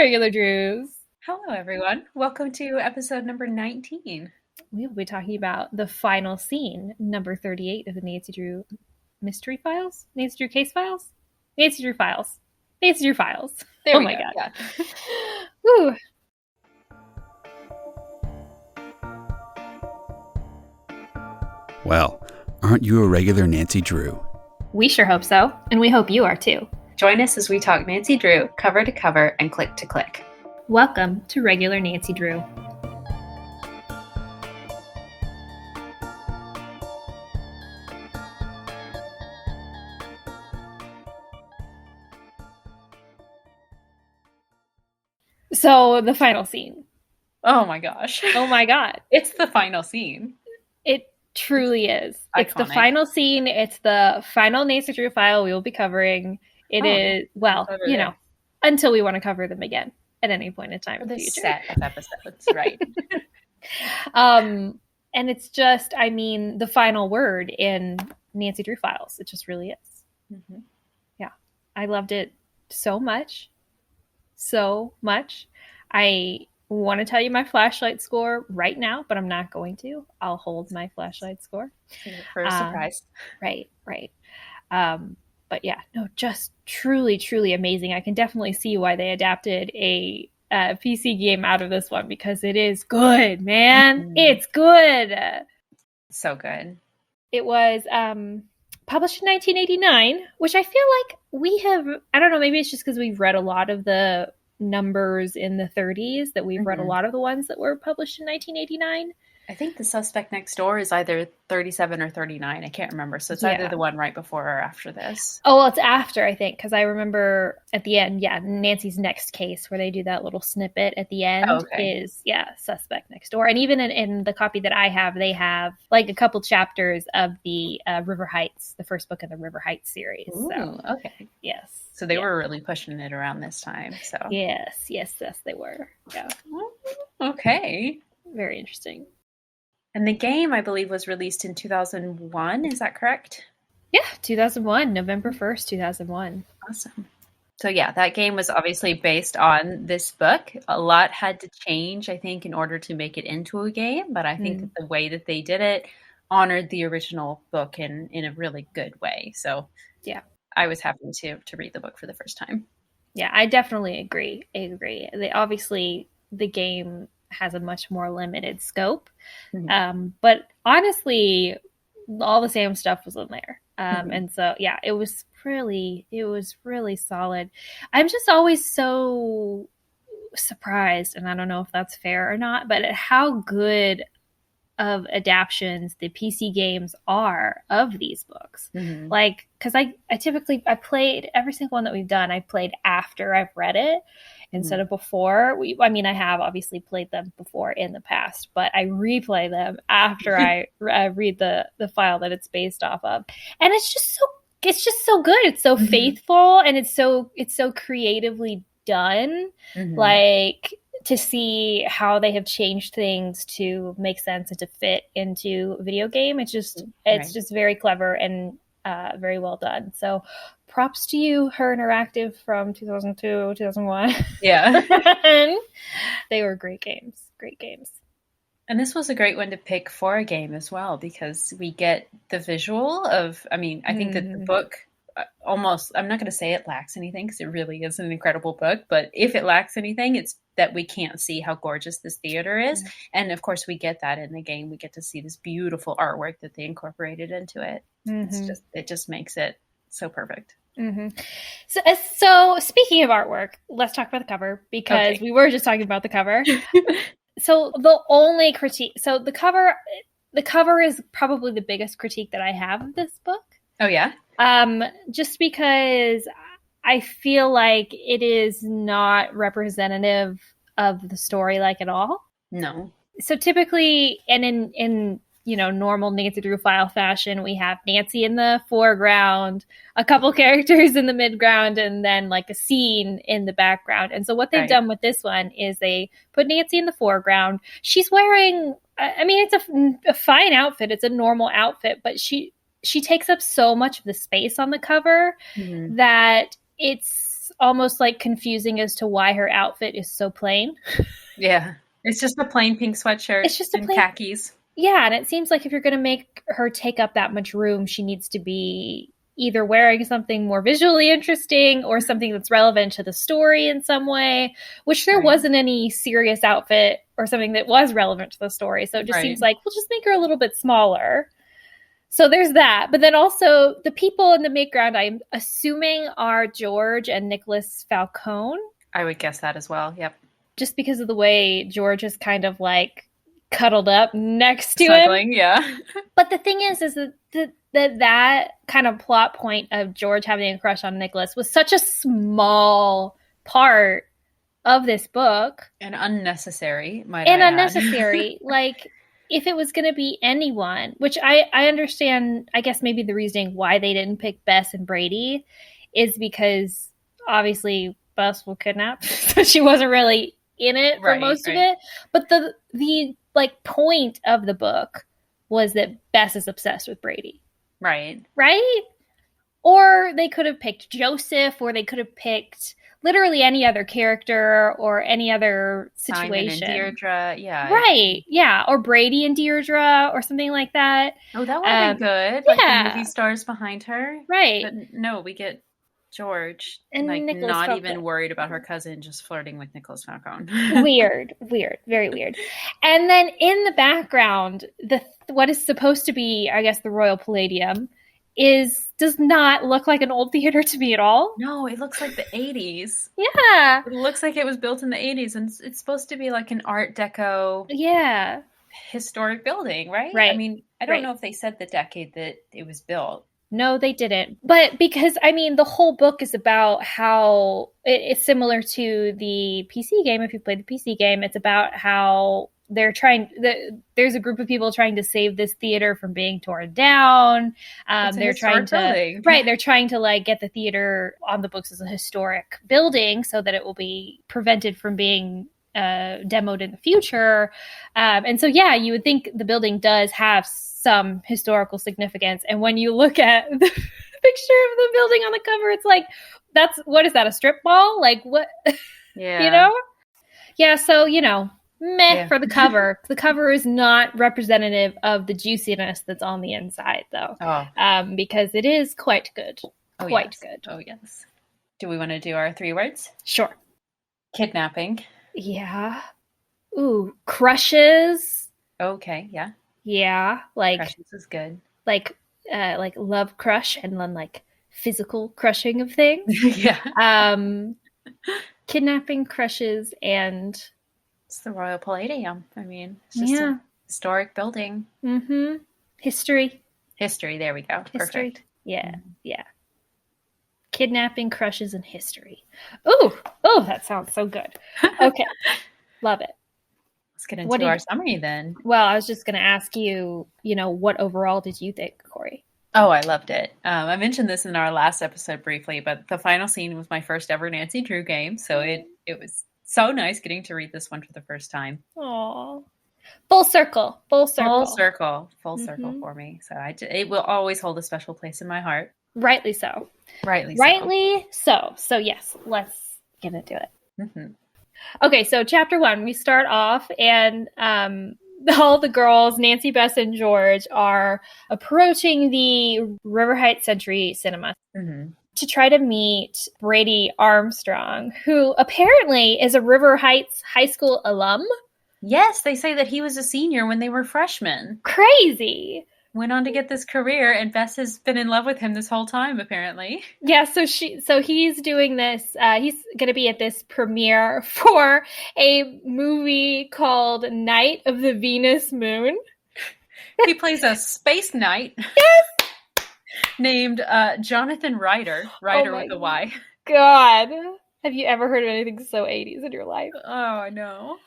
Regular Drews. Hello, everyone. Welcome to episode number 19. We will be talking about the final scene, number 38 of the Nancy Drew Mystery Files? Nancy Drew Case Files? Nancy Drew Files. Nancy Drew Files. There oh we my go. God. Yeah. Woo. Well, aren't you a regular Nancy Drew? We sure hope so, and we hope you are too. Join us as we talk Nancy Drew cover to cover and click to click. Welcome to Regular Nancy Drew. So, the final scene. Oh my gosh. Oh my God. It's the final scene. It truly is. It's the iconic. final scene. It's the final Nancy Drew file we will be covering. It is, well, you know, until we want to cover them again at any point in time in the future. Set of episodes, right? And it's just, I mean, the final word in Nancy Drew Files. It just really is. Mm-hmm. Yeah. I loved it so much. So much. I want to tell you my flashlight score right now, but I'm not going to. I'll hold my flashlight score. For a surprise. Right. But yeah, no, just truly, truly amazing. I can definitely see why they adapted a PC game out of this one because it is good, man. Mm-hmm. It's good. So good. It was published in 1989, which I feel like we have, I don't know, maybe it's just because we've read a lot of the numbers in the 30s that we've read a lot of the ones that were published in 1989. I think The Suspect Next Door is either 37 or 39. I can't remember. So it's either the one right before or after this. Oh, well, it's after, I think, because I remember at the end, Nancy's Next Case, where they do that little snippet at the end is, Suspect Next Door. And even in the copy that I have, they have like a couple chapters of the River Heights, the first book in the River Heights series. Ooh, so, okay. Yes. So they were really pushing it around this time. So Yes, they were. Yeah. Okay. Very interesting. And the game, I believe, was released in 2001. Is that correct? Yeah, 2001, November 1st, 2001. Awesome. So yeah, that game was obviously based on this book. A lot had to change, I think, in order to make it into a game. But I think that the way that they did it honored the original book in a really good way. So yeah, I was happy to read the book for the first time. Yeah, I definitely agree. The game has a much more limited scope. But honestly, all the same stuff was in there. And so, yeah, it was really solid. I'm just always so surprised, and I don't know if that's fair or not, but at how good of adaptions the PC games are of these books. Like, because I typically played every single one that we've done, I played after I've read it instead of before. I have obviously played them before in the past, but I replay them after I read the file that it's based off of. And it's just so good. It's so faithful, and it's so creatively done. Like, to see how they have changed things to make sense and to fit into a video game. It's just very clever and very well done. So props to you, Her Interactive from 2002, 2001. Yeah. They were great games. And this was a great one to pick for a game as well, because we get the visual of, I think that the book almost, I'm not going to say it lacks anything because it really is an incredible book, but if it lacks anything, it's that we can't see how gorgeous this theater is. And of course we get that in the game. We get to see this beautiful artwork that they incorporated into it. It just makes it so perfect. So speaking of artwork, let's talk about the cover, because we were just talking about the cover. So the only critique, so the cover is probably the biggest critique that I have of this book. Oh yeah. Just because I feel like it is not representative of the story, like, at all. No. So typically, and in normal Nancy Drew file fashion, we have Nancy in the foreground, a couple characters in the midground, and then like a scene in the background. And so what they've done with this one is they put Nancy in the foreground. She's wearing, it's a fine outfit. It's a normal outfit, but she takes up so much of the space on the cover that it's almost like confusing as to why her outfit is so plain. Yeah. It's just a plain pink sweatshirt. It's just a plain khakis. Yeah, and it seems like if you're going to make her take up that much room, she needs to be either wearing something more visually interesting or something that's relevant to the story in some way, which there wasn't any serious outfit or something that was relevant to the story. So it just seems like we'll just make her a little bit smaller. So there's that. But then also the people in the background, I'm assuming, are George and Nicholas Falcone. I would guess that as well. Yep. Just because of the way George is kind of like cuddled up next to Snuggling, him. Yeah. But the thing is that kind of plot point of George having a crush on Nicholas was such a small part of this book. And unnecessary, unnecessary. Like, if it was going to be anyone, which I understand, I guess maybe the reasoning why they didn't pick Bess and Brady is because obviously Bess was kidnapped, so she wasn't really in it for most of it. But the like point of the book was that Bess is obsessed with Brady. Right. Or they could have picked Joseph, or they could have picked literally any other character or any other situation. Simon and Deirdre, yeah. Right, yeah. Or Brady and Deirdre or something like that. Oh, that would have been good. Like the movie stars behind her. Right. But no, we get George and like Nicholas not Falcone. Even worried about her cousin, just flirting with Nicholas Falcone. Weird, very weird. And then in the background, what is supposed to be, I guess, the Royal Palladium does not look like an old theater to me at all. No, it looks like the 80s. Yeah. It looks like it was built in the 80s, and it's supposed to be like an Art Deco historic building, right? Right. I mean, I don't know if they said the decade that it was built. No, they didn't. But because, I mean, the whole book is about how it's similar to the PC game. If you played the PC game, it's about how there's a group of people trying to save this theater from being torn down. They're trying to like get the theater on the books as a historic building so that it will be prevented from being demoed in the future. And so, yeah, you would think the building does have some historical significance. And when you look at the picture of the building on the cover, it's like, what is that, a strip mall? Like, what? Yeah. You know? Yeah, so, meh for the cover. The cover is not representative of the juiciness that's on the inside, though. Because it is quite good. Quite good. Oh, yes. Do we want to do our 3 words? Sure. Kidnapping. Yeah. Ooh, crushes. Okay, yeah. Yeah, like crushes is good. Like love crush and then like physical crushing of things. Yeah. Kidnapping, crushes, and it's the Royal Palladium. I mean, it's just a historic building. Mm-hmm. History. There we go. History. Perfect. Yeah, yeah. Kidnapping, crushes, and history. Oh, that sounds so good. Okay, love it. Let's get into our summary then. Well, I was just going to ask you, what overall did you think, Kori? Oh, I loved it. I mentioned this in our last episode briefly, but the final scene was my first ever Nancy Drew game, so it was so nice getting to read this one for the first time. Aww. Full circle for me. So it will always hold a special place in my heart. Rightly so. So yes, let's get into it. Mm-hmm. Okay, so chapter 1, we start off and all the girls, Nancy, Bess, and George, are approaching the River Heights Century Cinema to try to meet Brady Armstrong, who apparently is a River Heights High School alum. Yes, they say that he was a senior when they were freshmen. Crazy. Went on to get this career, and Bess has been in love with him this whole time, apparently. Yeah, so he's doing this. He's going to be at this premiere for a movie called Night of the Venus Moon. He plays a space knight. Yes, named Jonathan Ryder with a Y. God, have you ever heard of anything so 80s in your life? Oh, I know.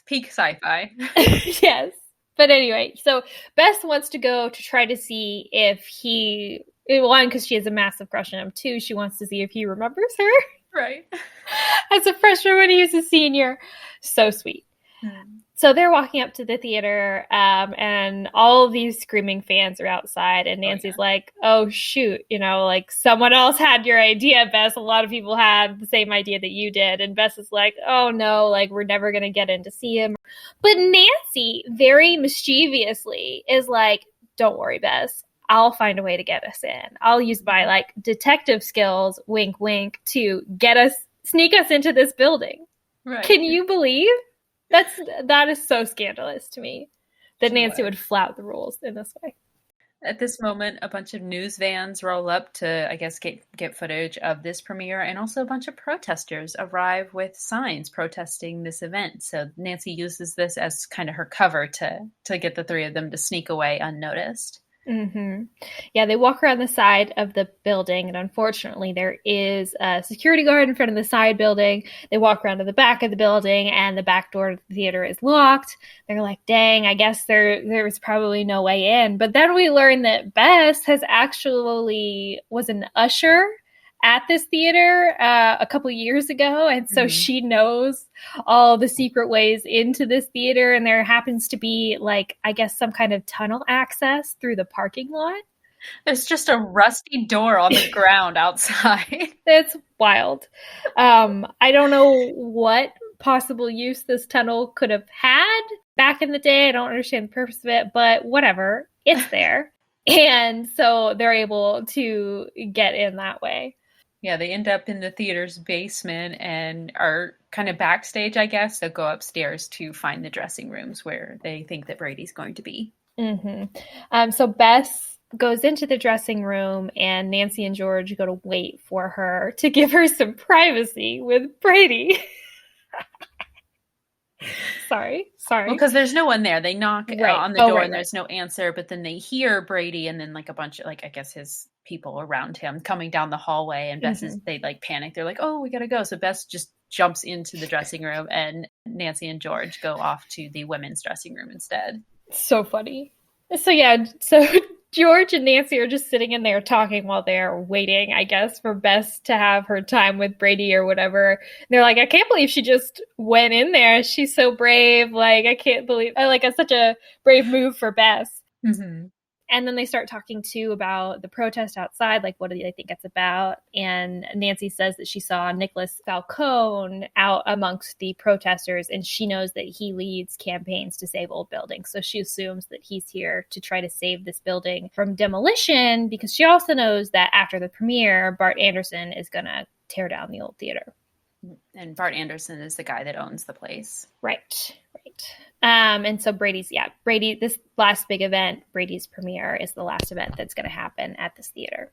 Peak sci-fi. Yes. But anyway, so Bess wants to go to try to see if one, because she has a massive crush on him. 2, she wants to see if he remembers her. Right. As a freshman when he was a senior. So sweet. So they're walking up to the theater, and all of these screaming fans are outside, and Nancy's like, oh, shoot, like someone else had your idea, Bess. A lot of people had the same idea that you did. And Bess is like, oh, no, like we're never going to get in to see him. But Nancy, very mischievously, is like, don't worry, Bess. I'll find a way to get us in. I'll use my like detective skills, wink, wink, to sneak us into this building. Right. Can you believe? That is so scandalous to me that Nancy would flout the rules in this way. At this moment, a bunch of news vans roll up to, I guess, get footage of this premiere, and also a bunch of protesters arrive with signs protesting this event. So Nancy uses this as kind of her cover to get the three of them to sneak away unnoticed. Mm-hmm. Yeah, they walk around the side of the building, and unfortunately there is a security guard in front of the side building. They walk around to the back of the building, and the back door to the theater is locked. They're like, dang, I guess there was probably no way in. But then we learn that Bess was an usher at this theater a couple years ago, and so she knows all the secret ways into this theater, and there happens to be like, I guess, some kind of tunnel access through the parking lot. There's just a rusty door on the ground outside. It's wild. I don't know what possible use this tunnel could have had back in the day. I don't understand the purpose of it, but whatever, it's there. And so they're able to get in that way. Yeah, they end up in the theater's basement and are kind of backstage, I guess. They'll go upstairs to find the dressing rooms where they think that Brady's going to be. Mm-hmm. So Bess goes into the dressing room, and Nancy and George go to wait for her to give her some privacy with Brady. Sorry. Well, because there's no one there. They knock on the door and there's no answer, but then they hear Brady and then like a bunch of, like, I guess his people around him coming down the hallway, and Bess they like panic. They're like, oh, we gotta go. So Bess just jumps into the dressing room, and Nancy and George go off to the women's dressing room instead. So funny. So George and Nancy are just sitting in there talking while they're waiting, I guess, for Bess to have her time with Brady or whatever. And they're like, I can't believe she just went in there. She's so brave. Like, I can't believe, it's such a brave move for Bess. Mm-hmm. And then they start talking too about the protest outside, like what do they think it's about? And Nancy says that she saw Nicholas Falcone out amongst the protesters, and she knows that he leads campaigns to save old buildings. So she assumes that he's here to try to save this building from demolition, because she also knows that after the premiere, Bart Anderson is going to tear down the old theater. And Bart Anderson is the guy that owns the place. Right. And so Brady, this last big event, Brady's premiere, is the last event that's going to happen at this theater.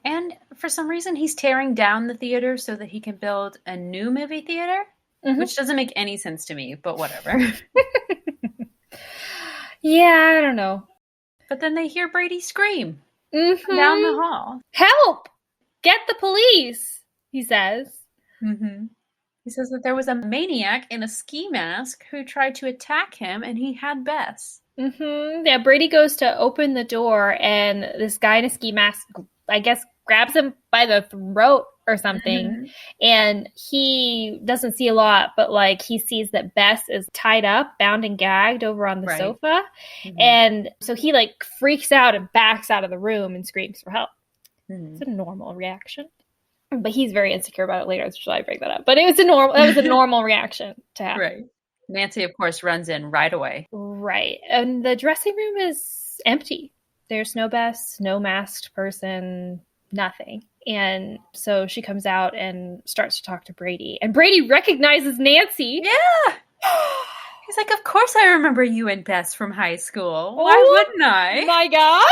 And for some reason, he's tearing down the theater so that he can build a new movie theater, which doesn't make any sense to me, but whatever. Yeah, I don't know. But then they hear Brady scream down the hall. Help! Get the police, he says. Mm-hmm. He says that there was a maniac in a ski mask who tried to attack him, and he had Bess. Mm-hmm. Yeah, Brady goes to open the door, and this guy in a ski mask, I guess, grabs him by the throat or something. And he doesn't see a lot, but like he sees that Bess is tied up, bound and gagged over on the sofa. And so he like freaks out and backs out of the room and screams for help. It's a normal reaction. But he's very insecure about it later, so I bring that up. But that was a normal reaction to have. Right. Nancy, of course, runs in right away. Right. And the dressing room is empty. There's no Bess, no masked person, nothing. And so she comes out and starts to talk to Brady. And Brady recognizes Nancy. Yeah. He's like, of course I remember you and Bess from high school. Why wouldn't I? My God.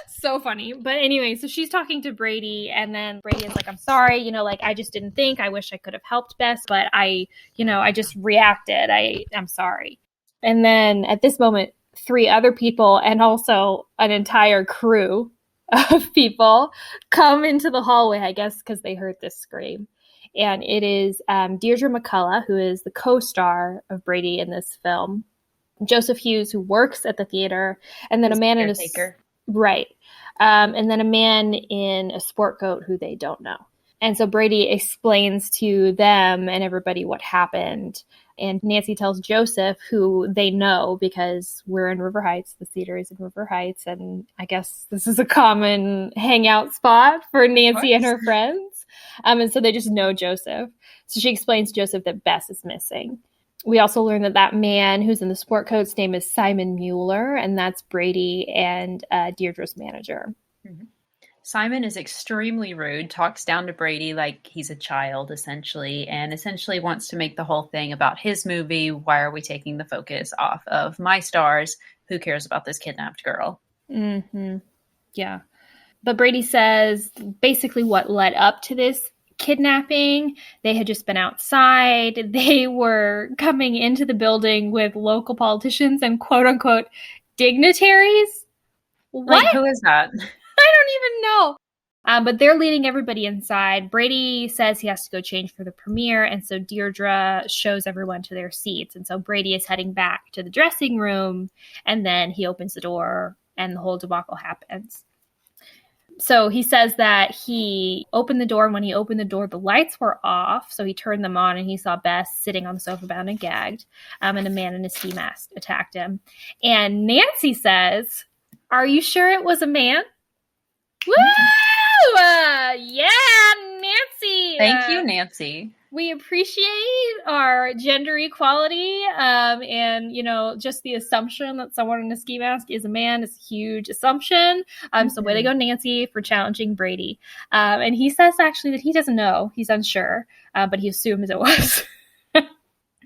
So funny. But anyway, so she's talking to Brady, and then Brady is like, I'm sorry, I just didn't think. I wish I could have helped Bess, but I just reacted. I'm sorry. And then at this moment, 3 other people and also an entire crew of people come into the hallway, I guess, because they heard this scream. And it is Deirdre McCullough, who is the co-star of Brady in this film, Joseph Hughes, who works at the theater, and then a man in a... Right. And then a man in a sport coat who they don't know. And so Brady explains to them and everybody what happened. And Nancy tells Joseph, who they know because we're in River Heights. The theater is in River Heights. And I guess this is a common hangout spot for Nancy and her friends. And so they just know Joseph. So she explains to Joseph that Bess is missing. We also learn that man who's in the sport coat's name is Simon Mueller, and that's Brady and Deirdre's manager. Mm-hmm. Simon is extremely rude, talks down to Brady like he's a child, essentially, and essentially wants to make the whole thing about his movie. Why are we taking the focus off of my stars? Who cares about this kidnapped girl? Mm-hmm. Yeah. But Brady says basically what led up to this kidnapping. They had just been outside. They were coming into the building with local politicians and quote unquote dignitaries. What? Like, who is that? I don't even know. But they're leading everybody inside. Brady says he has to go change for the premiere. And so Deirdre shows everyone to their seats. And so Brady is heading back to the dressing room. And then he opens the door and the whole debacle happens. So he says that he opened the door, and when he opened the door, the lights were off. So he turned them on, and he saw Bess sitting on the sofa bound and gagged. And a man in a ski mask attacked him. And Nancy says, "Are you sure it was a man?" Woo! Yeah, Nancy. Thank you, Nancy. We appreciate our gender equality, and just the assumption that someone in a ski mask is a man is a huge assumption. So way to go, Nancy, for challenging Brady. And he says actually that he doesn't know, he's unsure, but he assumes it was.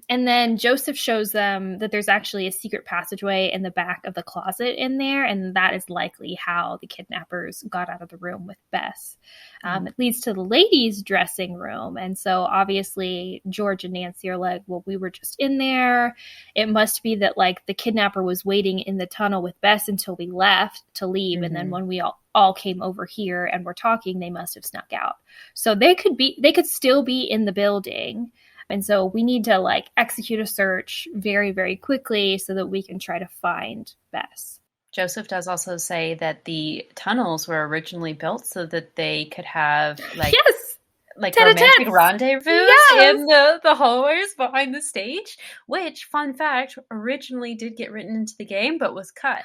And then Joseph shows them that there's actually a secret passageway in the back of the closet in there, and that is likely how the kidnappers got out of the room with Bess. It leads to the ladies' dressing room, and so obviously George and Nancy are like, well, we were just in there. It must be that like the kidnapper was waiting in the tunnel with Bess until we left to leave, and then when we all came over here and were talking, they must have snuck out. So they could still be in the building. And so we need to like execute a search very, very quickly so that we can try to find Bess. Joseph does also say that the tunnels were originally built so that they could have like romantic rendezvous in the hallways behind the stage, which, fun fact, originally did get written into the game but was cut.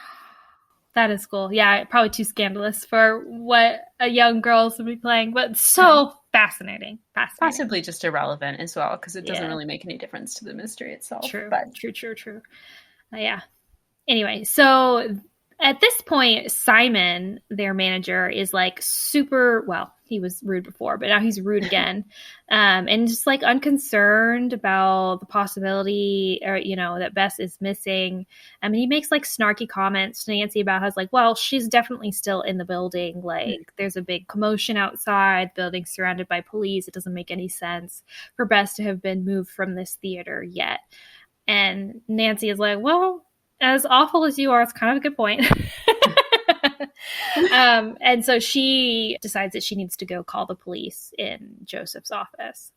That is cool. Yeah, probably too scandalous for what a young girls would be playing, but so fascinating. Possibly just irrelevant as well, because it doesn't really make any difference to the mystery itself. True. True. Yeah. Anyway, so at this point, Simon, their manager, is like super, well, he was rude before, but now he's rude again. And just like unconcerned about the possibility or, that Bess is missing. I mean, he makes like snarky comments to Nancy about how it's like, well, she's definitely still in the building. Like there's a big commotion outside, building surrounded by police. It doesn't make any sense for Bess to have been moved from this theater yet. And Nancy is like, well, as awful as you are, it's kind of a good point. And so she decides that she needs to go call the police in Joseph's office,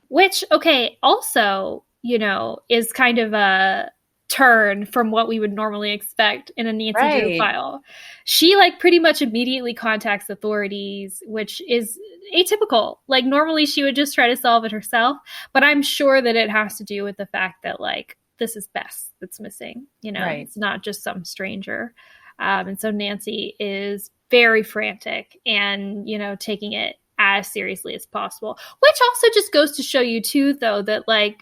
which, okay, also, is kind of a turn from what we would normally expect in a Nancy Drew file. She like pretty much immediately contacts authorities, which is atypical. Like normally she would just try to solve it herself, but I'm sure that it has to do with the fact that like this is Bess that's missing, It's not just some stranger. And so Nancy is very frantic and, taking it as seriously as possible, which also just goes to show you too, though, that like,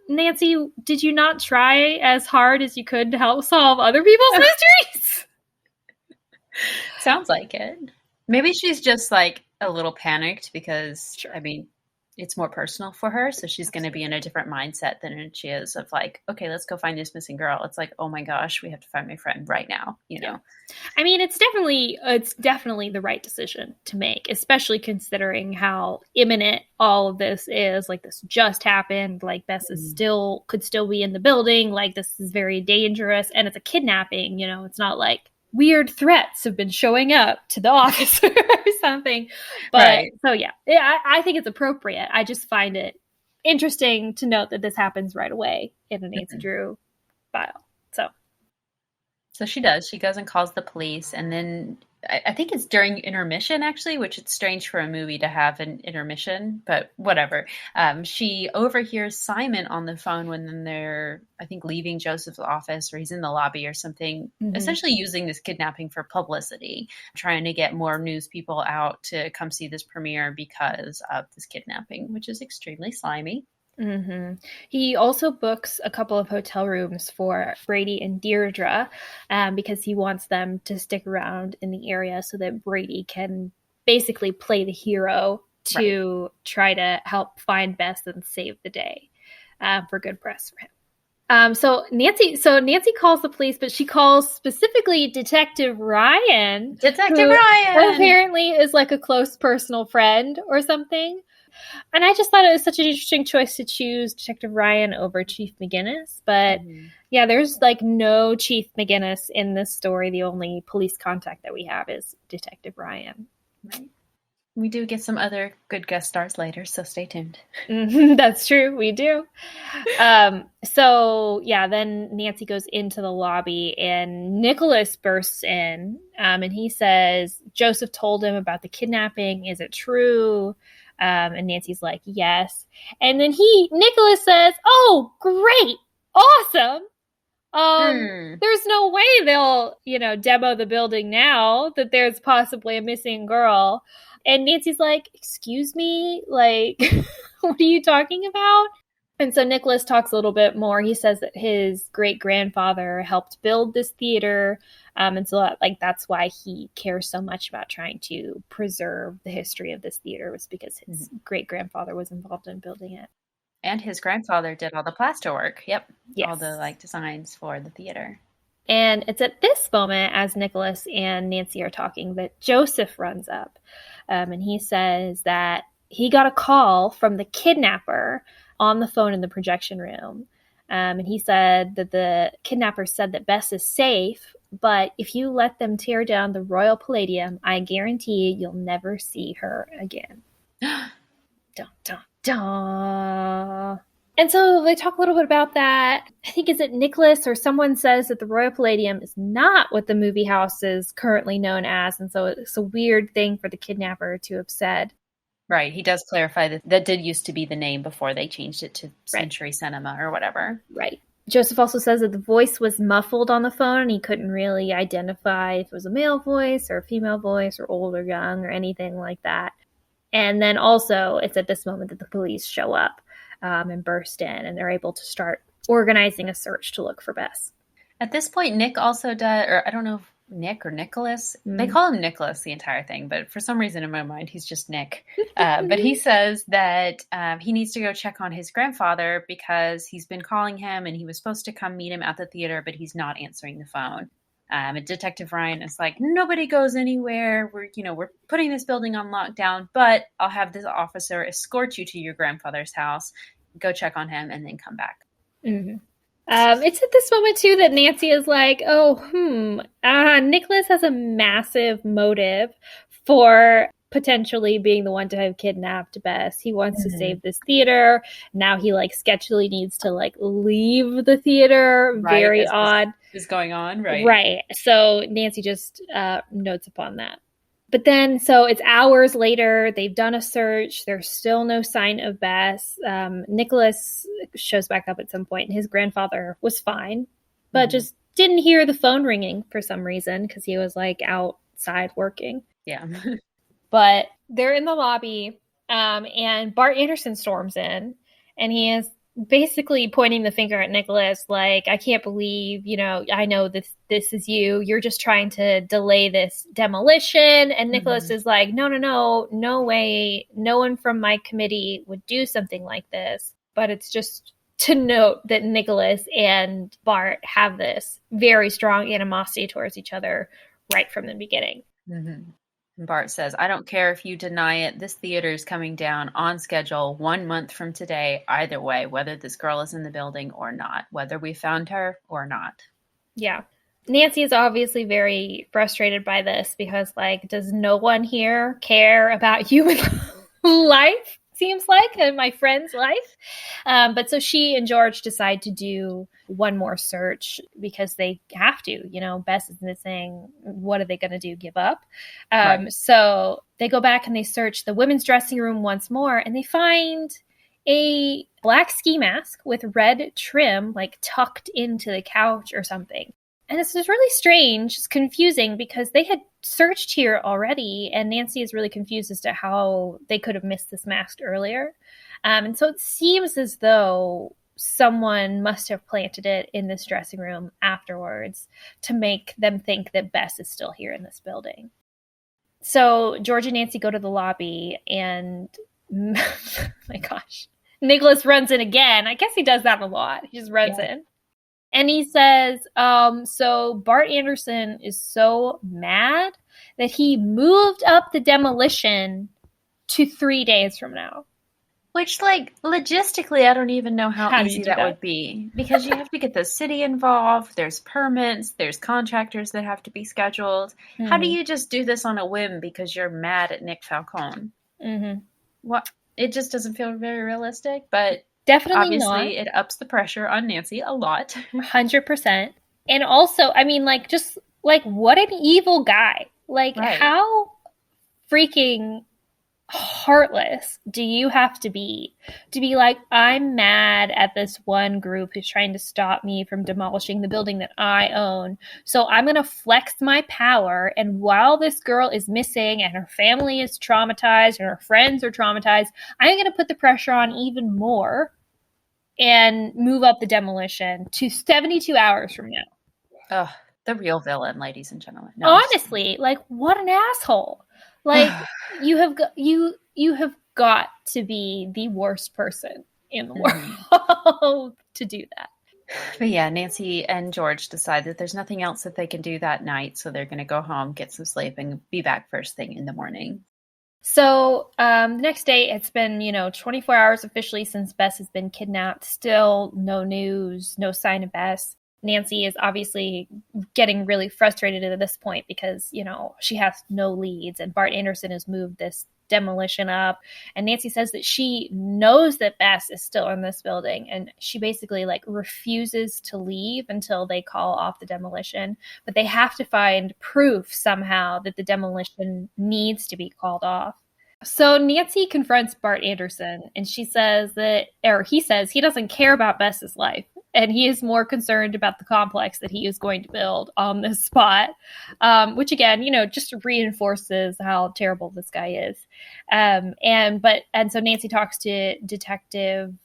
Nancy, did you not try as hard as you could to help solve other people's mysteries? Sounds like it. Maybe she's just like a little panicked because, I mean, it's more personal for her. So she's going to be in a different mindset than she is of like, okay, let's go find this missing girl. It's like, oh my gosh, we have to find my friend right now. I mean, it's definitely the right decision to make, especially considering how imminent all of this is. Like this just happened. Like Bess is could still be in the building. Like this is very dangerous and it's a kidnapping, it's not like weird threats have been showing up to the officer or something. But so yeah, I think it's appropriate. I just find it interesting to note that this happens right away in a Nancy Drew file. So So she does. She goes and calls the police, and then I think it's during intermission, actually, which it's strange for a movie to have an intermission, but whatever. She overhears Simon on the phone when they're, I think, leaving Joseph's office, or he's in the lobby or something, essentially using this kidnapping for publicity, trying to get more news people out to come see this premiere because of this kidnapping, which is extremely slimy. He also books a couple of hotel rooms for Brady and Deirdre because he wants them to stick around in the area so that Brady can basically play the hero to try to help find Bess and save the day for good press for him. So Nancy calls the police, but she calls specifically Detective Ryan. Who apparently is like a close personal friend or something. And I just thought it was such an interesting choice to choose Detective Ryan over Chief McGinnis. But yeah, there's like no Chief McGinnis in this story. The only police contact that we have is Detective Ryan. Right. We do get some other good guest stars later, so stay tuned. That's true. We do. So yeah, then Nancy goes into the lobby and Nicholas bursts in and he says, Joseph told him about the kidnapping. Is it true? And Nancy's like, yes. And then Nicholas says, oh, great. Awesome. There's no way they'll, demo the building now that there's possibly a missing girl. And Nancy's like, excuse me? Like, what are you talking about? And so Nicholas talks a little bit more. He says that his great-grandfather helped build this theater. And so that's why he cares so much about trying to preserve the history of this theater, was because his great-grandfather was involved in building it. And his grandfather did all the plaster work. Yep. Yes. All the designs for the theater. And it's at this moment, as Nicholas and Nancy are talking, that Joseph runs up. And he says that he got a call from the kidnapper on the phone in the projection room. And he said that the kidnapper said that Bess is safe, but if you let them tear down the Royal Palladium, I guarantee you'll never see her again. Dun, dun, dun. And so they talk a little bit about that. I think, is it Nicholas or someone says that the Royal Palladium is not what the movie house is currently known as. And so it's a weird thing for the kidnapper to have said. Right. He does clarify that did used to be the name before they changed it to Century Cinema or whatever. Right. Joseph also says that the voice was muffled on the phone and he couldn't really identify if it was a male voice or a female voice or old or young or anything like that. And then also it's at this moment that the police show up and burst in, and they're able to start organizing a search to look for Bess. At this point, Nick also does, or I don't know if Nick or Nicholas. They call him Nicholas the entire thing, but for some reason in my mind, he's just Nick. But he says that he needs to go check on his grandfather because he's been calling him and he was supposed to come meet him at the theater, but he's not answering the phone. And Detective Ryan is like, nobody goes anywhere. We're putting this building on lockdown, but I'll have this officer escort you to your grandfather's house, go check on him, and then come back. Mm-hmm. It's at this moment, too, that Nancy is like, Nicholas has a massive motive for potentially being the one to have kidnapped Bess. He wants to save this theater. Now he, sketchily needs to, leave the theater. Right, very odd. Is going on, right? Right. So Nancy just notes upon that. But then, so it's hours later, they've done a search. There's still no sign of Bess. Nicholas shows back up at some point, and his grandfather was fine, but just didn't hear the phone ringing for some reason because he was outside working. Yeah. But they're in the lobby, and Bart Anderson storms in, and he is basically pointing the finger at Nicholas, I can't believe, I know this is you. You're just trying to delay this demolition. And Nicholas is like, no way. No one from my committee would do something like this. But it's just to note that Nicholas and Bart have this very strong animosity towards each other right from the beginning. Bart says, I don't care if you deny it. This theater is coming down on schedule 1 month from today, either way, whether this girl is in the building or not, whether we found her or not. Yeah. Nancy is obviously very frustrated by this because, does no one here care about human life? Seems like, in my friend's life. But so she and George decide to do one more search because they have to. Bess is missing. What are they going to do? Give up? Right. So they go back and they search the women's dressing room once more, and they find a black ski mask with red trim, like tucked into the couch or something. And this is really strange. It's confusing because they had searched here already, and Nancy is really confused as to how they could have missed this mask earlier. And so it seems as though someone must have planted it in this dressing room afterwards to make them think that Bess is still here in this building. So George and Nancy go to the lobby, and my gosh, Nicholas runs in again. I guess he does that a lot. He just runs in. And he says, so Bart Anderson is so mad that he moved up the demolition to 3 days from now. Which, like, logistically, I don't even know how easy that would be. Because you have to get the city involved, there's permits, there's contractors that have to be scheduled. Mm-hmm. How do you just do this on a whim because you're mad at Nick Falcone? Mm-hmm. Well, it just doesn't feel very realistic, but definitely obviously not. It ups the pressure on Nancy a lot. 100%. And also, I mean, like, just, like, what an evil guy. Like, how freaking heartless do you have to be like, I'm mad at this one group who's trying to stop me from demolishing the building that I own, so I'm going to flex my power, and while this girl is missing and her family is traumatized and her friends are traumatized, I'm going to put the pressure on even more and move up the demolition to 72 hours from now. Ugh, the real villain, ladies and gentlemen. No, honestly, like, what an asshole. Like, you have got to be the worst person in the world to do that. But yeah, Nancy and George decide that there's nothing else that they can do that night, so they're going to go home, get some sleep, and be back first thing in the morning. So the next day, it's been, 24 hours officially since Bess has been kidnapped. Still no news, no sign of Bess. Nancy is obviously getting really frustrated at this point because, she has no leads, and Bart Anderson has moved this demolition up. And Nancy says that she knows that Bess is still in this building, and she basically, like, refuses to leave until they call off the demolition. But they have to find proof somehow that the demolition needs to be called off. So Nancy confronts Bart Anderson, and he says he doesn't care about Bess's life, and he is more concerned about the complex that he is going to build on this spot, which again, just reinforces how terrible this guy is. And so Nancy talks to Detective,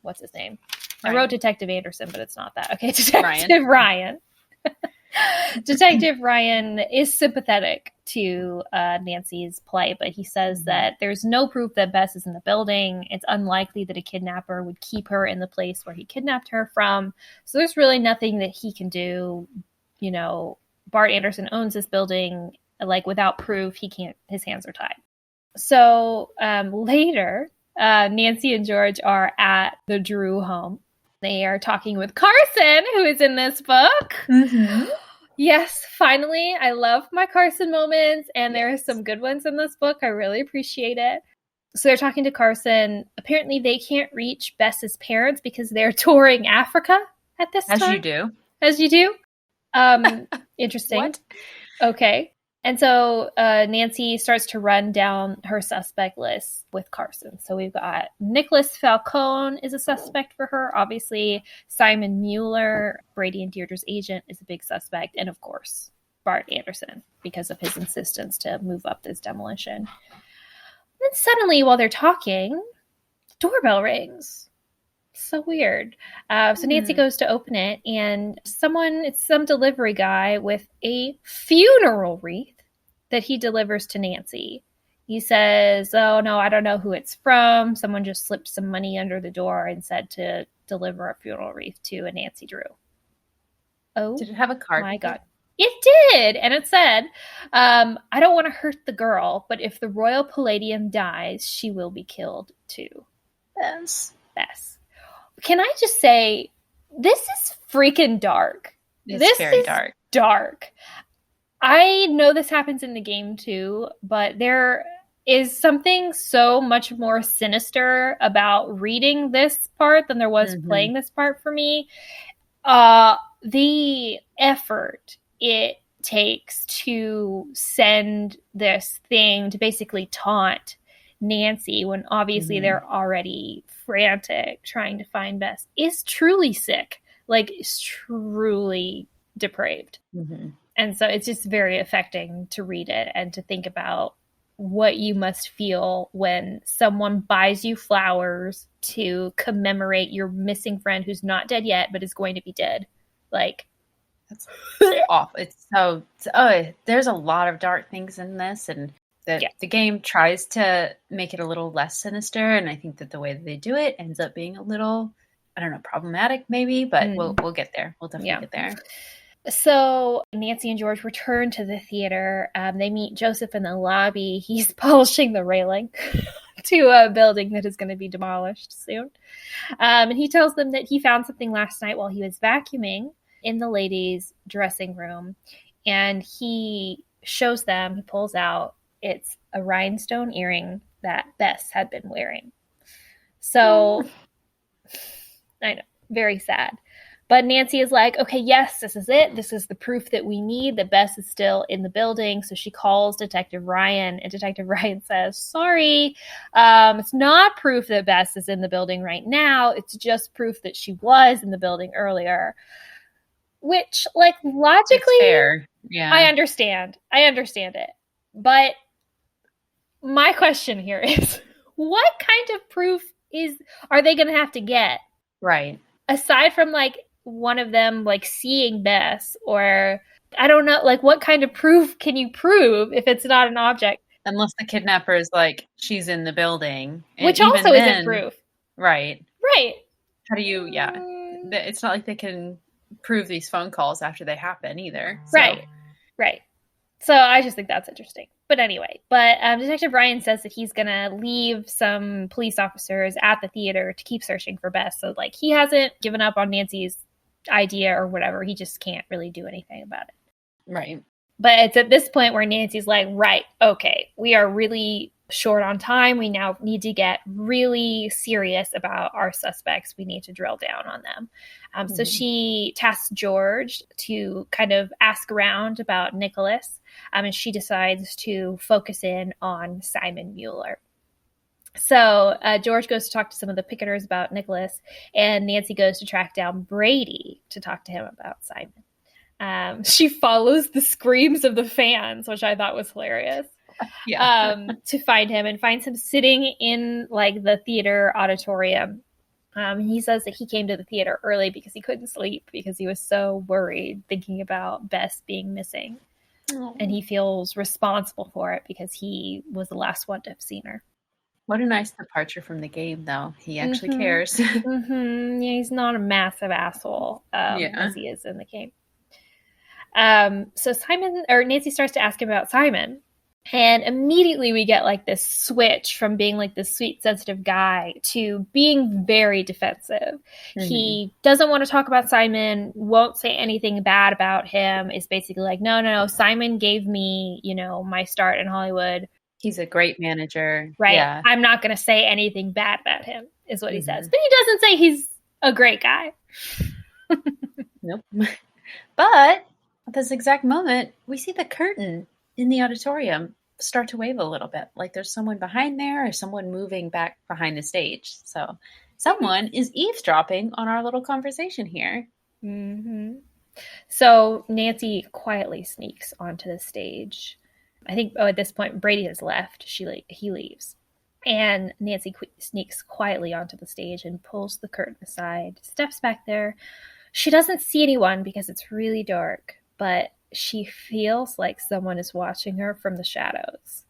what's his name? Ryan. I wrote Detective Anderson, but it's not that. Okay, Detective Ryan. Detective Ryan is sympathetic to Nancy's plight, but he says that there's no proof that Bess is in the building. It's unlikely that a kidnapper would keep her in the place where he kidnapped her from. So there's really nothing that he can do. Bart Anderson owns this building. Like, without proof, his hands are tied. So later, Nancy and George are at the Drew home. They are talking with Carson, who is in this book. Mm-hmm. Yes, finally. I love my Carson moments, and there are some good ones in this book. I really appreciate it. So they're talking to Carson. Apparently, they can't reach Bess's parents because they're touring Africa at this time. As you do. Interesting. What? Okay. And so Nancy starts to run down her suspect list with Carson. So we've got Nicholas Falcone is a suspect for her. Obviously, Simon Mueller, Brady and Deirdre's agent, is a big suspect. And of course, Bart Anderson, because of his insistence to move up this demolition. And then suddenly, while they're talking, the doorbell rings. So weird. So Nancy goes to open it, and it's some delivery guy with a funeral wreath that he delivers to Nancy. He says, "Oh no, I don't know who it's from. Someone just slipped some money under the door and said to deliver a funeral wreath to a Nancy Drew." Oh, did it have a card? My God. It did. And it said, "I don't want to hurt the girl, but if the Royal Palladium dies, she will be killed too." Bess. Can I just say, this is freaking dark. It's very dark. I know this happens in the game too, but is something so much more sinister about reading this part than there was playing this part for me. The effort it takes to send this thing to basically taunt Nancy when obviously they're already frantic trying to find Bess is truly sick. Like, it's truly depraved. And so it's just very affecting to read it and to think about what you must feel when someone buys you flowers to commemorate your missing friend who's not dead yet, but is going to be dead. Like, that's awful. It's so, there's a lot of dark things in this, and the game tries to make it a little less sinister. And I think that the way that they do it ends up being a little, I don't know, problematic maybe, but we'll get there. We'll definitely get there. So Nancy and George return to the theater. They meet Joseph in the lobby. He's polishing the railing to a building that is going to be demolished soon. And he tells them that he found something last night while he was vacuuming in the ladies' dressing room. And he shows them, he pulls out, it's a rhinestone earring that Bess had been wearing. So, I know, very sad. But Nancy is like, okay, yes, this is it. This is the proof that we need, that Bess is still in the building. So she calls Detective Ryan, and Detective Ryan says, sorry, it's not proof that Bess is in the building right now. It's just proof that she was in the building earlier. Which, like, logically, it's fair. Yeah. I understand it. But my question here is, what kind of proof are they going to have to get? Right. Aside from, like, one of them, like, seeing Bess, or I don't know, like, what kind of proof can you prove if it's not an object? Unless the kidnapper is like, she's in the building. Which also isn't proof. Right. Right. How do you, it's not like they can prove these phone calls after they happen either. So. Right. So I just think that's interesting. But anyway, Detective Ryan says that he's going to leave some police officers at the theater to keep searching for Bess. So, like, he hasn't given up on Nancy's idea or whatever. He just can't really do anything about it. Right. But it's at this point where Nancy's like, right, okay, we are really short on time. We now need to get really serious about our suspects. We need to drill down on them. So she tasks George to kind of ask around about Nicholas. And she decides to focus in on Simon Mueller. So George goes to talk to some of the picketers about Nicholas, and Nancy goes to track down Brady to talk to him about Simon. She follows the screams of the fans, which I thought was hilarious. To find him, and finds him sitting in, like, the theater auditorium. He says that he came to the theater early because he couldn't sleep because he was so worried thinking about Bess being missing. Aww. And he feels responsible for it because he was the last one to have seen her. What a nice departure from the game, though. He actually cares. Yeah, he's not a massive asshole as he is in the game. So Nancy starts to ask him about Simon. And immediately we get, like, this switch from being, like, this sweet, sensitive guy to being very defensive. He doesn't want to talk about Simon, won't say anything bad about him, is basically like, no, Simon gave me, my start in Hollywood. He's a great manager. Right. Yeah. I'm not going to say anything bad about him, is what he says. But he doesn't say he's a great guy. Nope. But at this exact moment, we see the curtain in the auditorium start to wave a little bit. Like there's someone behind there or someone moving back behind the stage. So someone is eavesdropping on our little conversation here. So Nancy quietly sneaks onto the stage. I think, at this point, Brady has left. He leaves. And Nancy sneaks quietly onto the stage and pulls the curtain aside, steps back there. She doesn't see anyone because it's really dark, but she feels like someone is watching her from the shadows.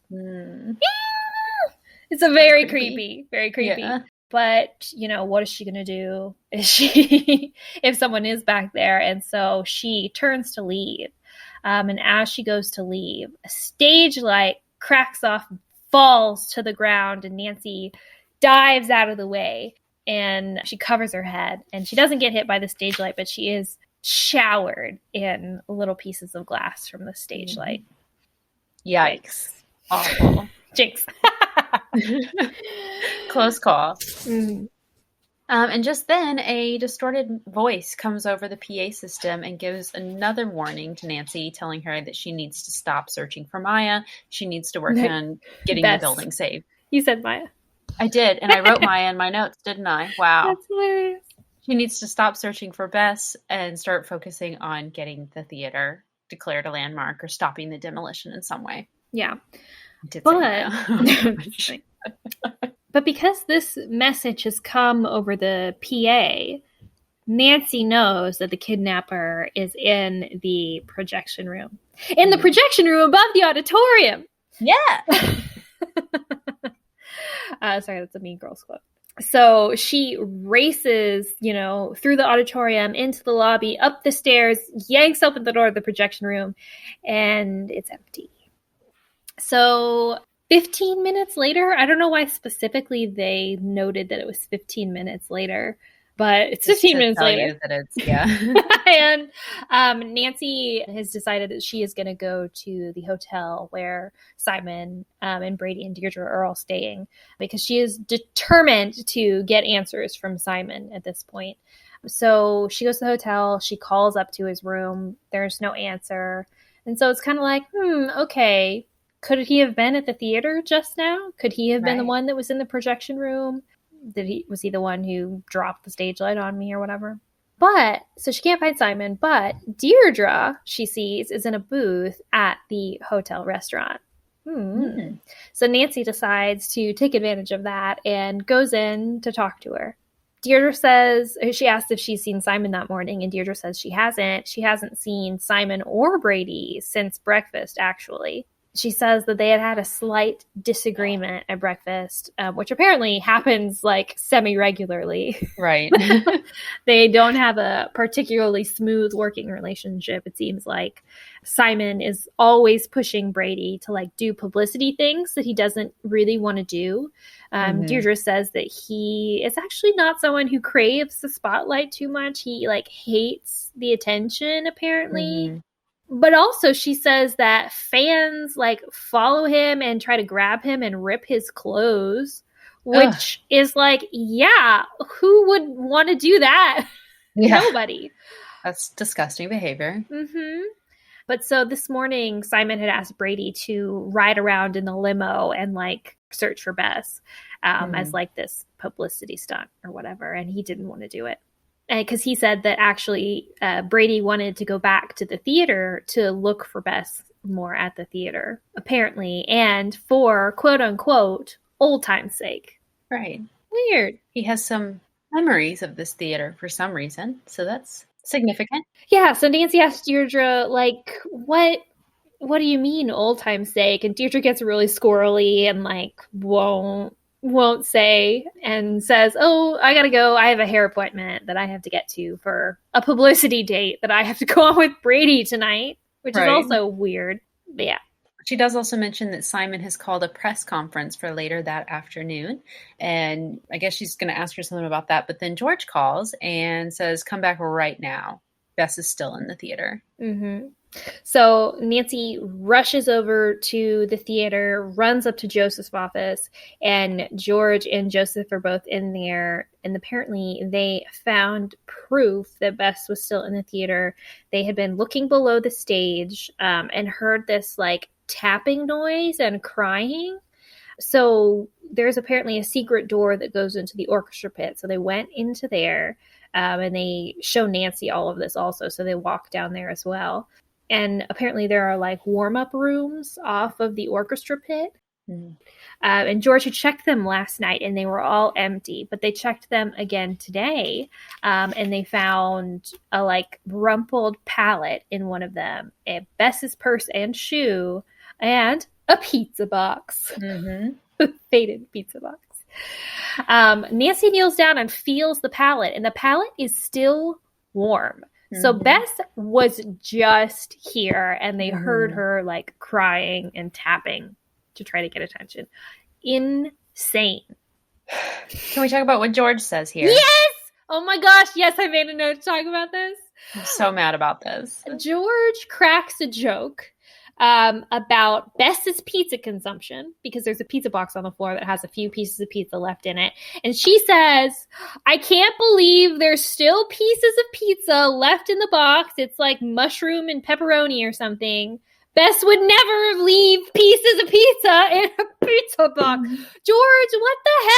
It's a very creepy. Yeah. But, what is she going to do? If someone is back there? And so she turns to leave. And as she goes to leave, a stage light cracks off, falls to the ground, and Nancy dives out of the way. And she covers her head. And she doesn't get hit by the stage light, but she is showered in little pieces of glass from the stage light. Yikes. Awful. Jinx. Close call. Mm. And just then, a distorted voice comes over the PA system and gives another warning to Nancy, telling her that she needs to stop searching for Maya. She needs to work on getting the building saved. You said Maya. I did, and I wrote Maya in my notes, didn't I? Wow. That's hilarious. She needs to stop searching for Bess and start focusing on getting the theater declared a landmark or stopping the demolition in some way. Yeah. But but because this message has come over the PA, Nancy knows that the kidnapper is in the projection room. In the projection room above the auditorium. Yeah. Sorry, that's a Mean Girls quote. So she races, through the auditorium, into the lobby, up the stairs, yanks open the door of the projection room, and it's empty. So 15 minutes later, I don't know why specifically they noted that it was 15 minutes later, but it's 15 minutes later. That it's, yeah. And Nancy has decided that she is going to go to the hotel where Simon and Brady and Deirdre are all staying, because she is determined to get answers from Simon at this point. So she goes to the hotel. She calls up to his room. There's no answer. And so it's kind of like, okay. Could he have been at the theater just now? Could he have been the one that was in the projection room? Was he the one who dropped the stage light on me or whatever? So she can't find Simon, but Deirdre, she sees, is in a booth at the hotel restaurant. So Nancy decides to take advantage of that and goes in to talk to her. Deirdre says, she asks if she's seen Simon that morning, and Deirdre says she hasn't. She hasn't seen Simon or Brady since breakfast, actually. She says that they had a slight disagreement at breakfast, which apparently happens like semi-regularly. Right. They don't have a particularly smooth working relationship, it seems like. Simon is always pushing Brady to like do publicity things that he doesn't really want to do. Deirdre says that he is actually not someone who craves the spotlight too much. He like hates the attention, apparently. But also she says that fans like follow him and try to grab him and rip his clothes, which is like, yeah, who would want to do that? Yeah. Nobody. That's disgusting behavior. But so this morning, Simon had asked Brady to ride around in the limo and like search for Bess as like this publicity stunt or whatever. And he didn't want to do it. Because he said that actually Brady wanted to go back to the theater to look for Bess more at the theater, apparently, and for quote unquote old time's sake. Right. Weird. He has some memories of this theater for some reason, so that's significant. Yeah. So Nancy asked Deirdre, like, what do you mean old time's sake? And Deirdre gets really squirrely and like won't say, and says, oh, I gotta go. I have a hair appointment that I have to get to for a publicity date that I have to go on with Brady tonight, which is also weird. But yeah. She does also mention that Simon has called a press conference for later that afternoon. And I guess she's going to ask her something about that. But then George calls and says, come back right now. Bess is still in the theater. So Nancy rushes over to the theater, runs up to Joseph's office, and George and Joseph are both in there. And apparently they found proof that Bess was still in the theater. They had been looking below the stage and heard this like tapping noise and crying. So there's apparently a secret door that goes into the orchestra pit. So they went into there and they show Nancy all of this also. So they walk down there as well. And apparently there are like warm-up rooms off of the orchestra pit. And George had checked them last night and they were all empty, but they checked them again today. And they found a like rumpled pallet in one of them, a Bess's purse and shoe, and a pizza box. Faded pizza box. Nancy kneels down and feels the pallet, and the pallet is still warm. So Bess was just here, and they heard her like crying and tapping to try to get attention. Insane. Can we talk about what George says here? Yes! Oh my gosh, yes, I made a note to talk about this. I'm so mad about this. George cracks a joke about Bess's pizza consumption because there's a pizza box on the floor that has a few pieces of pizza left in it. And she says, I can't believe there's still pieces of pizza left in the box. It's like mushroom and pepperoni or something. Bess would never leave pieces of pizza in a pizza box. George, what the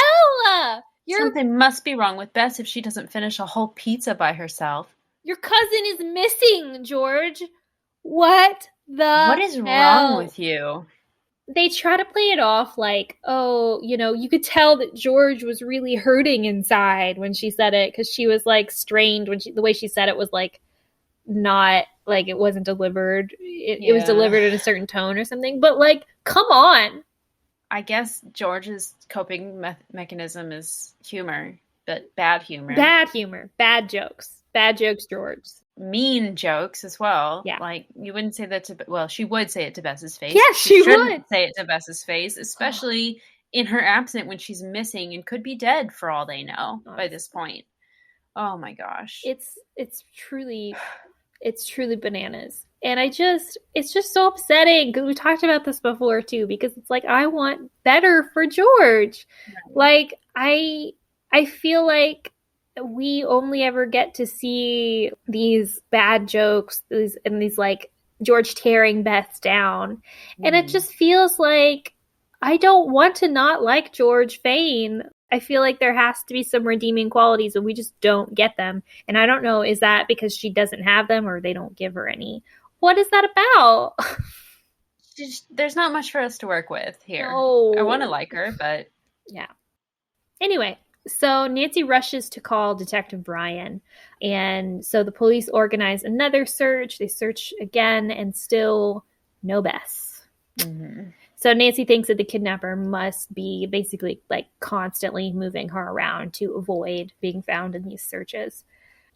hell? Something must be wrong with Bess if she doesn't finish a whole pizza by herself. Your cousin is missing, George. What is hell? wrong with you? They try to play it off like, oh, you could tell that George was really hurting inside when she said it because she was like strained when the way she said it was like not like it wasn't delivered. It was delivered in a certain tone or something. But like, come on. I guess George's coping mechanism is humor, but bad humor. Bad humor. Bad jokes. Bad jokes, George. Mean jokes as well. Yeah. Like, you wouldn't say that she would say it to Bess's face. Yeah, she would say it to Bess's face, especially in her absence when she's missing and could be dead for all they know by this point. Oh my gosh. It's truly bananas. And it's just so upsetting because we talked about this before too, because it's like, I want better for George. Right. Like, I feel like we only ever get to see these bad jokes and these like George tearing Beth down. And it just feels like I don't want to not like George Fane. I feel like there has to be some redeeming qualities and we just don't get them. And I don't know, is that because she doesn't have them or they don't give her any? What is that about? There's not much for us to work with here. Oh. I want to like her, but... Yeah. Anyway, so Nancy rushes to call Detective Brian. And so the police organize another search. They search again and still no Bess. Mm-hmm. So Nancy thinks that the kidnapper must be basically like constantly moving her around to avoid being found in these searches.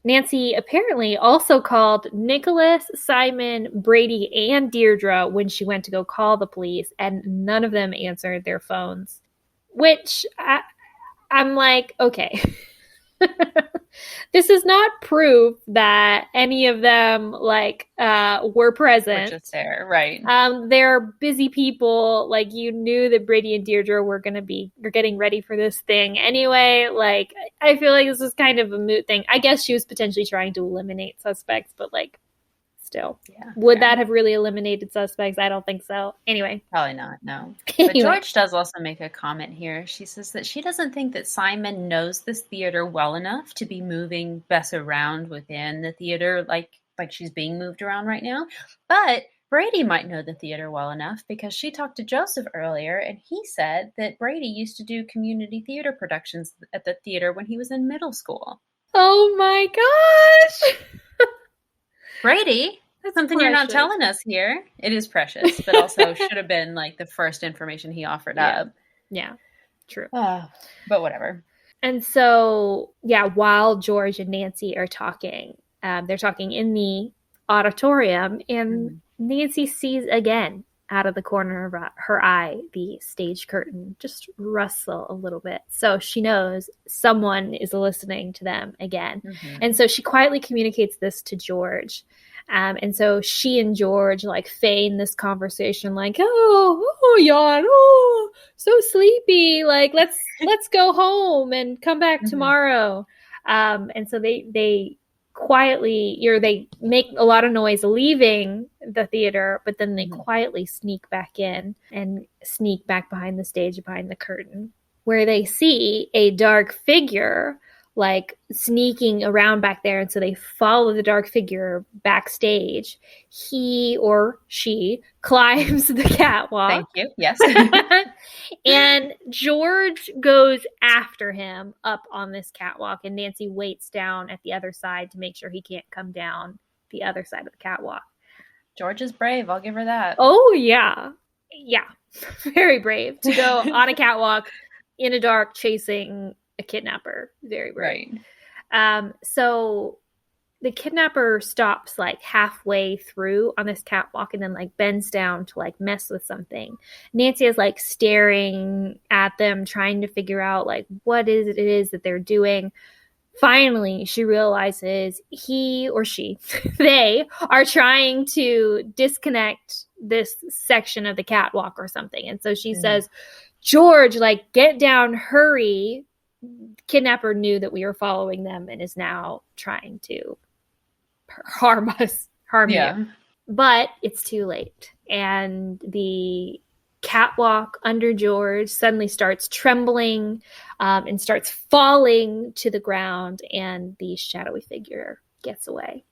Nancy apparently also called Nicholas, Simon, Brady, and Deirdre when she went to go call the police, and none of them answered their phones. Which I'm like, okay. This is not proof that any of them were present. We're just there, right? They're busy people. Like, you knew that Brady and Deirdre were getting ready for this thing anyway. Like, I feel like this was kind of a moot thing. I guess she was potentially trying to eliminate suspects, but like, still, would that have really eliminated suspects? I don't think so. Anyway, probably not. No. But George does also make a comment here. She says that she doesn't think that Simon knows this theater well enough to be moving Bess around within the theater like she's being moved around right now. But Brady might know the theater well enough because she talked to Joseph earlier and he said that Brady used to do community theater productions at the theater when he was in middle school. Oh my gosh! Brady? That's something precious. You're not telling us here. It is precious, but also should have been like the first information he offered up. Yeah, true. But whatever. And so, while George and Nancy are talking, they're talking in the auditorium, and Nancy sees again out of the corner of her eye the stage curtain just rustle a little bit. So she knows someone is listening to them again. Mm-hmm. And so she quietly communicates this to George. And so she and George feign this conversation oh, yawn, oh, so sleepy. Let's go home and come back tomorrow. And so they quietly, they make a lot of noise leaving the theater, but then they quietly sneak back in and sneak back behind the stage, behind the curtain, where they see a dark figure sneaking around back there. And so they follow the dark figure backstage. He or she climbs the catwalk. Thank you. Yes. And George goes after him up on this catwalk, and Nancy waits down at the other side to make sure he can't come down the other side of the catwalk. George is brave. I'll give her that. Oh, yeah. Yeah. Very brave to go on a catwalk in the dark chasing a kidnapper. Very brave. Right. So the kidnapper stops halfway through on this catwalk and then bends down to mess with something. Nancy is staring at them, trying to figure out what it is that they're doing. Finally, she realizes he or she, they are trying to disconnect this section of the catwalk or something. And so she says, George, like, get down, hurry. Kidnapper knew that we were following them and is now trying to harm you. But it's too late. And the catwalk under George suddenly starts trembling and starts falling to the ground, and the shadowy figure gets away.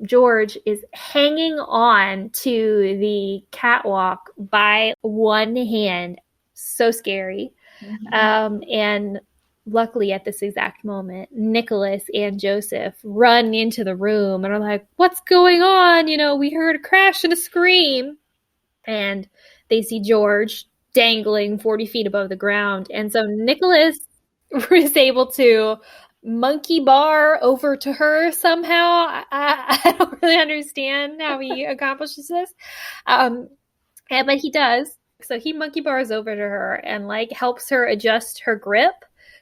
George is hanging on to the catwalk by one hand. So scary. And luckily at this exact moment, Nicholas and Joseph run into the room and are like, what's going on? We heard a crash and a scream. And they see George dangling 40 feet above the ground. And so Nicholas is able to monkey bar over to her somehow. I don't really understand how he accomplishes this. But he does. So he monkey bars over to her and like helps her adjust her grip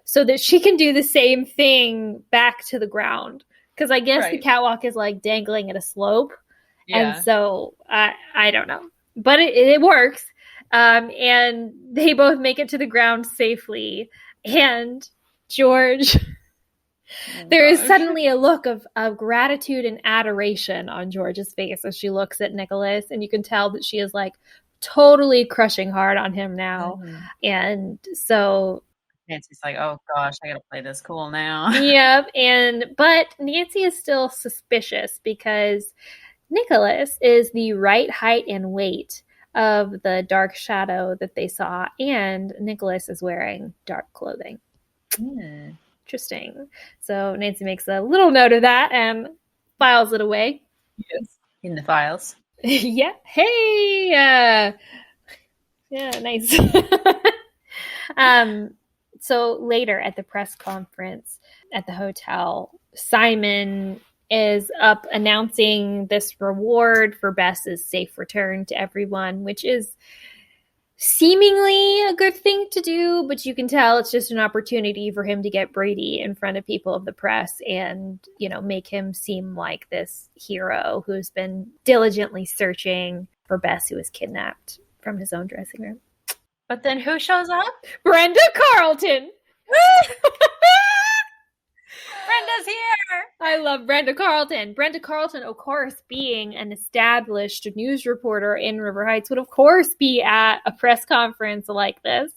so that she can do the same thing back to the ground. Because I guess the catwalk is like dangling at a slope. And so I don't know. But it works. And they both make it to the ground safely. And George, there is suddenly a look of gratitude and adoration on George's face as she looks at Nicholas. And you can tell that she is like totally crushing hard on him now. And so Nancy's like, oh gosh, I gotta play this cool now. But Nancy is still suspicious because Nicholas is the right height and weight of the dark shadow that they saw, and Nicholas is wearing dark clothing. Interesting. So Nancy makes a little note of that and files it away. Yes, in the files. Yeah. Hey. Yeah. Nice. So later at the press conference at the hotel, Simon is up announcing this reward for Bess's safe return to everyone, which is seemingly a good thing to do, but you can tell it's just an opportunity for him to get Brady in front of people of the press and, make him seem like this hero who's been diligently searching for Bess, who was kidnapped from his own dressing room. But then who shows up? Brenda Carlton! Brenda's here! I love Brenda Carlton. Brenda Carlton, of course, being an established news reporter in River Heights, would of course be at a press conference like this.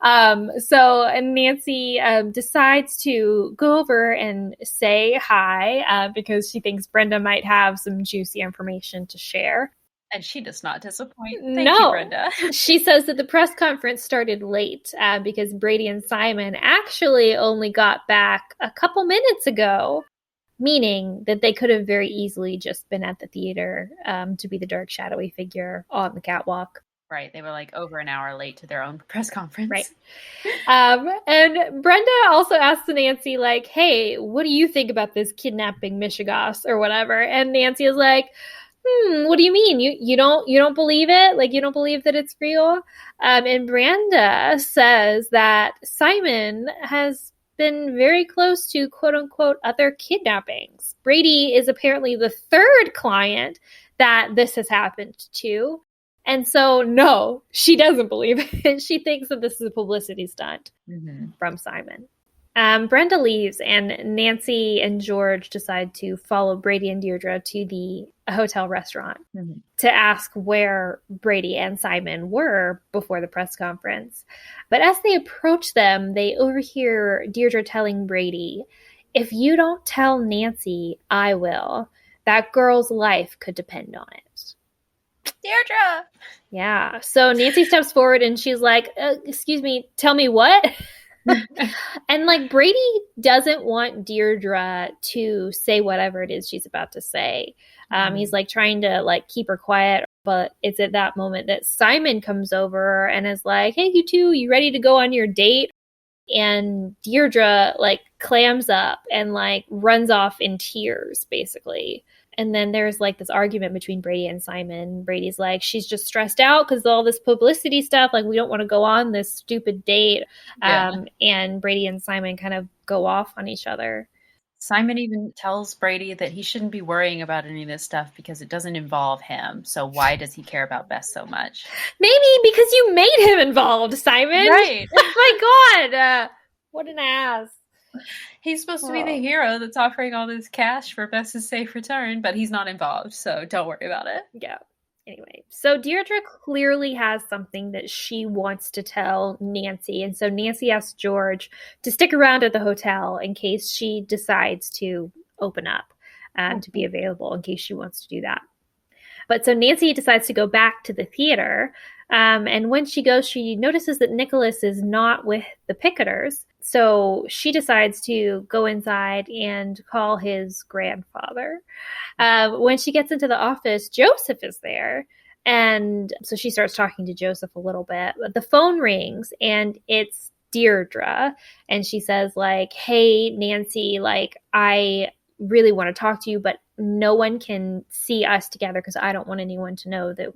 So Nancy decides to go over and say hi because she thinks Brenda might have some juicy information to share. And she does not disappoint. Thank you, Brenda. She says that the press conference started late because Brady and Simon actually only got back a couple minutes ago, meaning that they could have very easily just been at the theater to be the dark, shadowy figure on the catwalk. Right. They were like over an hour late to their own press conference. Right. And Brenda also asks Nancy, like, hey, what do you think about this kidnapping Michigas or whatever? And Nancy is like, what do you mean? You don't believe it? Like, you don't believe that it's real? And Brenda says that Simon has been very close to quote unquote other kidnappings. Brady is apparently the third client that this has happened to. And so, no, she doesn't believe it. She thinks that this is a publicity stunt from Simon. Brenda leaves, and Nancy and George decide to follow Brady and Deirdre to the hotel restaurant to ask where Brady and Simon were before the press conference. But as they approach them, they overhear Deirdre telling Brady, if you don't tell Nancy, I will. That girl's life could depend on it. Deirdre! Yeah. So Nancy steps forward and she's like, excuse me, tell me what? And like Brady doesn't want Deirdre to say whatever it is she's about to say. He's like trying to like keep her quiet, but it's at that moment that Simon comes over and is like, hey, you two, you ready to go on your date? And Deirdre like clams up and like runs off in tears, basically. And then there's like this argument between Brady and Simon. Brady's like, she's just stressed out because of all this publicity stuff. Like, we don't want to go on this stupid date. And Brady and Simon kind of go off on each other. Simon even tells Brady that he shouldn't be worrying about any of this stuff because it doesn't involve him. So why does he care about Bess so much? Maybe because you made him involved, Simon. Right. Oh my God. What an ass. He's supposed to be the hero that's offering all this cash for Bess's safe return, but he's not involved, so don't worry about it. Yeah. Anyway, so Deirdre clearly has something that she wants to tell Nancy. And so Nancy asks George to stick around at the hotel in case she decides to open up and to be available in case she wants to do that. But so Nancy decides to go back to the theater. And when she goes, she notices that Nicholas is not with the picketers. So she decides to go inside and call his grandfather. When she gets into the office, Joseph is there. And so she starts talking to Joseph a little bit. But the phone rings and it's Deirdre. And she says, like, hey, Nancy, like, I really want to talk to you, but no one can see us together because I don't want anyone to know that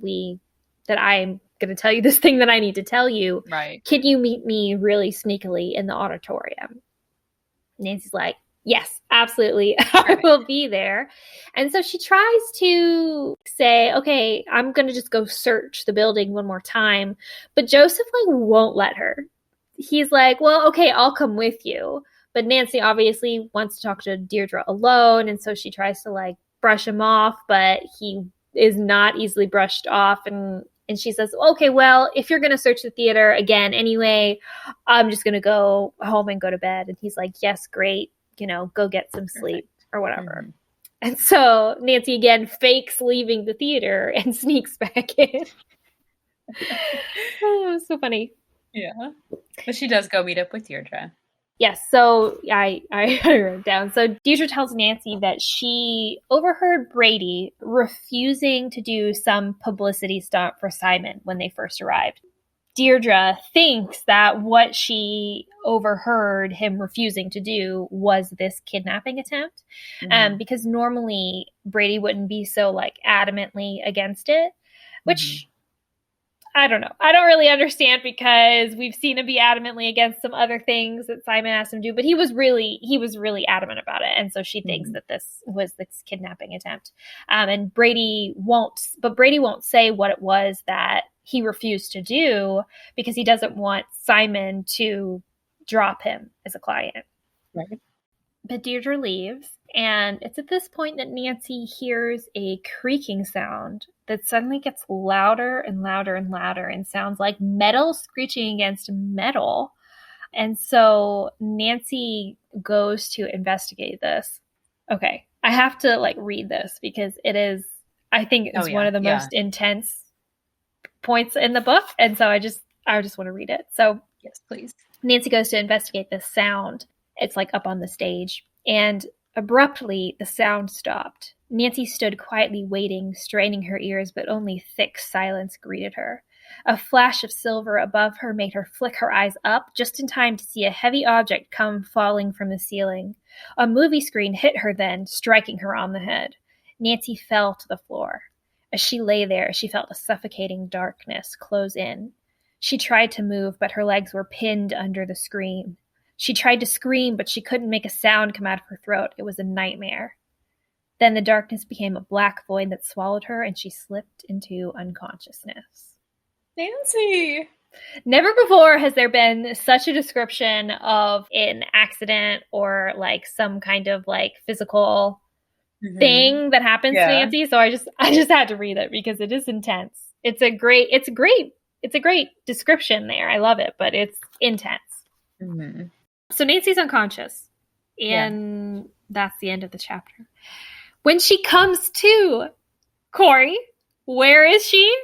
I'm going to tell you this thing that I need to tell you. Right. Can you meet me really sneakily in the auditorium? Nancy's like, yes, absolutely. I will be there. And so she tries to say, okay, I'm going to just go search the building one more time. But Joseph won't let her. He's like, well, okay, I'll come with you. But Nancy obviously wants to talk to Deirdre alone. And so she tries to brush him off, but he is not easily brushed off. And she says, okay, well, if you're going to search the theater again anyway, I'm just going to go home and go to bed. And he's like, yes, great. Go get some sleep or whatever. Mm-hmm. And so Nancy again fakes leaving the theater and sneaks back in. Oh, it was so funny. Yeah. But she does go meet up with Deirdre. Yes, so I wrote down. So Deirdre tells Nancy that she overheard Brady refusing to do some publicity stunt for Simon when they first arrived. Deirdre thinks that what she overheard him refusing to do was this kidnapping attempt, because normally Brady wouldn't be so adamantly against it, which I don't know. I don't really understand because we've seen him be adamantly against some other things that Simon asked him to do, but he was really adamant about it. And so she thinks that this was this kidnapping attempt. And Brady won't say what it was that he refused to do because he doesn't want Simon to drop him as a client. Right. But Deirdre leaves, and it's at this point that Nancy hears a creaking sound that suddenly gets louder and louder and louder and sounds like metal screeching against metal. And so Nancy goes to investigate this. Okay, I have to read this because I think it's one of the most intense points in the book. And so I just want to read it. So yes, please. Nancy goes to investigate this sound. It's up on the stage, and abruptly the sound stopped. Nancy stood quietly waiting, straining her ears, but only thick silence greeted her. A flash of silver above her made her flick her eyes up just in time to see a heavy object come falling from the ceiling. A movie screen hit her then, striking her on the head. Nancy fell to the floor. As she lay there, she felt a suffocating darkness close in. She tried to move, but her legs were pinned under the screen. She tried to scream, but she couldn't make a sound come out of her throat. It was a nightmare. Then the darkness became a black void that swallowed her, and she slipped into unconsciousness. Nancy! Never before has there been such a description of an accident or some kind of physical thing that happens to Nancy. So I just had to read it because it is intense. It's a great description there. I love it, but it's intense. Mm-hmm. So Nancy's unconscious, and that's the end of the chapter. When she comes to, Kori, where is she?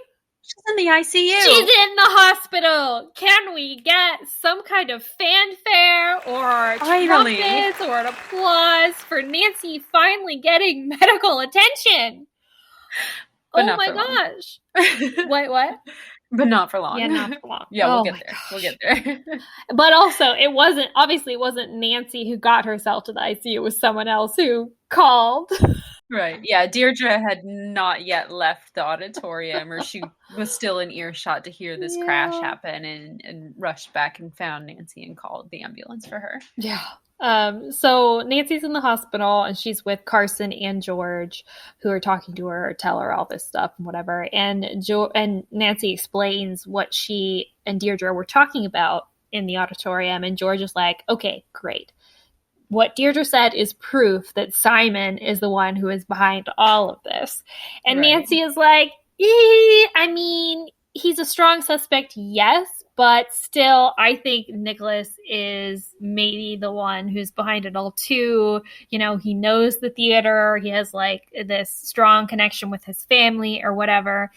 She's in the ICU. She's in the hospital. Can we get some kind of fanfare or trumpets or an applause for Nancy finally getting medical attention? But oh my gosh. What? But not for long. Yeah, not for long. Yeah, we'll get there. Gosh. We'll get there. But also, it wasn't Nancy who got herself to the ICU. It was someone else who called. Right. Yeah, Deirdre had not yet left the auditorium, or she was still in earshot to hear this crash happen and rushed back and found Nancy and called the ambulance for her. Yeah. So Nancy's in the hospital and she's with Carson and George, who are talking to her, tell her all this stuff and whatever. And Nancy explains what she and Deirdre were talking about in the auditorium. And George is like, okay, great. What Deirdre said is proof that Simon is the one who is behind all of this. And right. Nancy is like, I mean, he's a strong suspect, yes, but still, I think Nicholas is maybe the one who's behind it all too. You know, he knows the theater. He has like this strong connection with his family or whatever.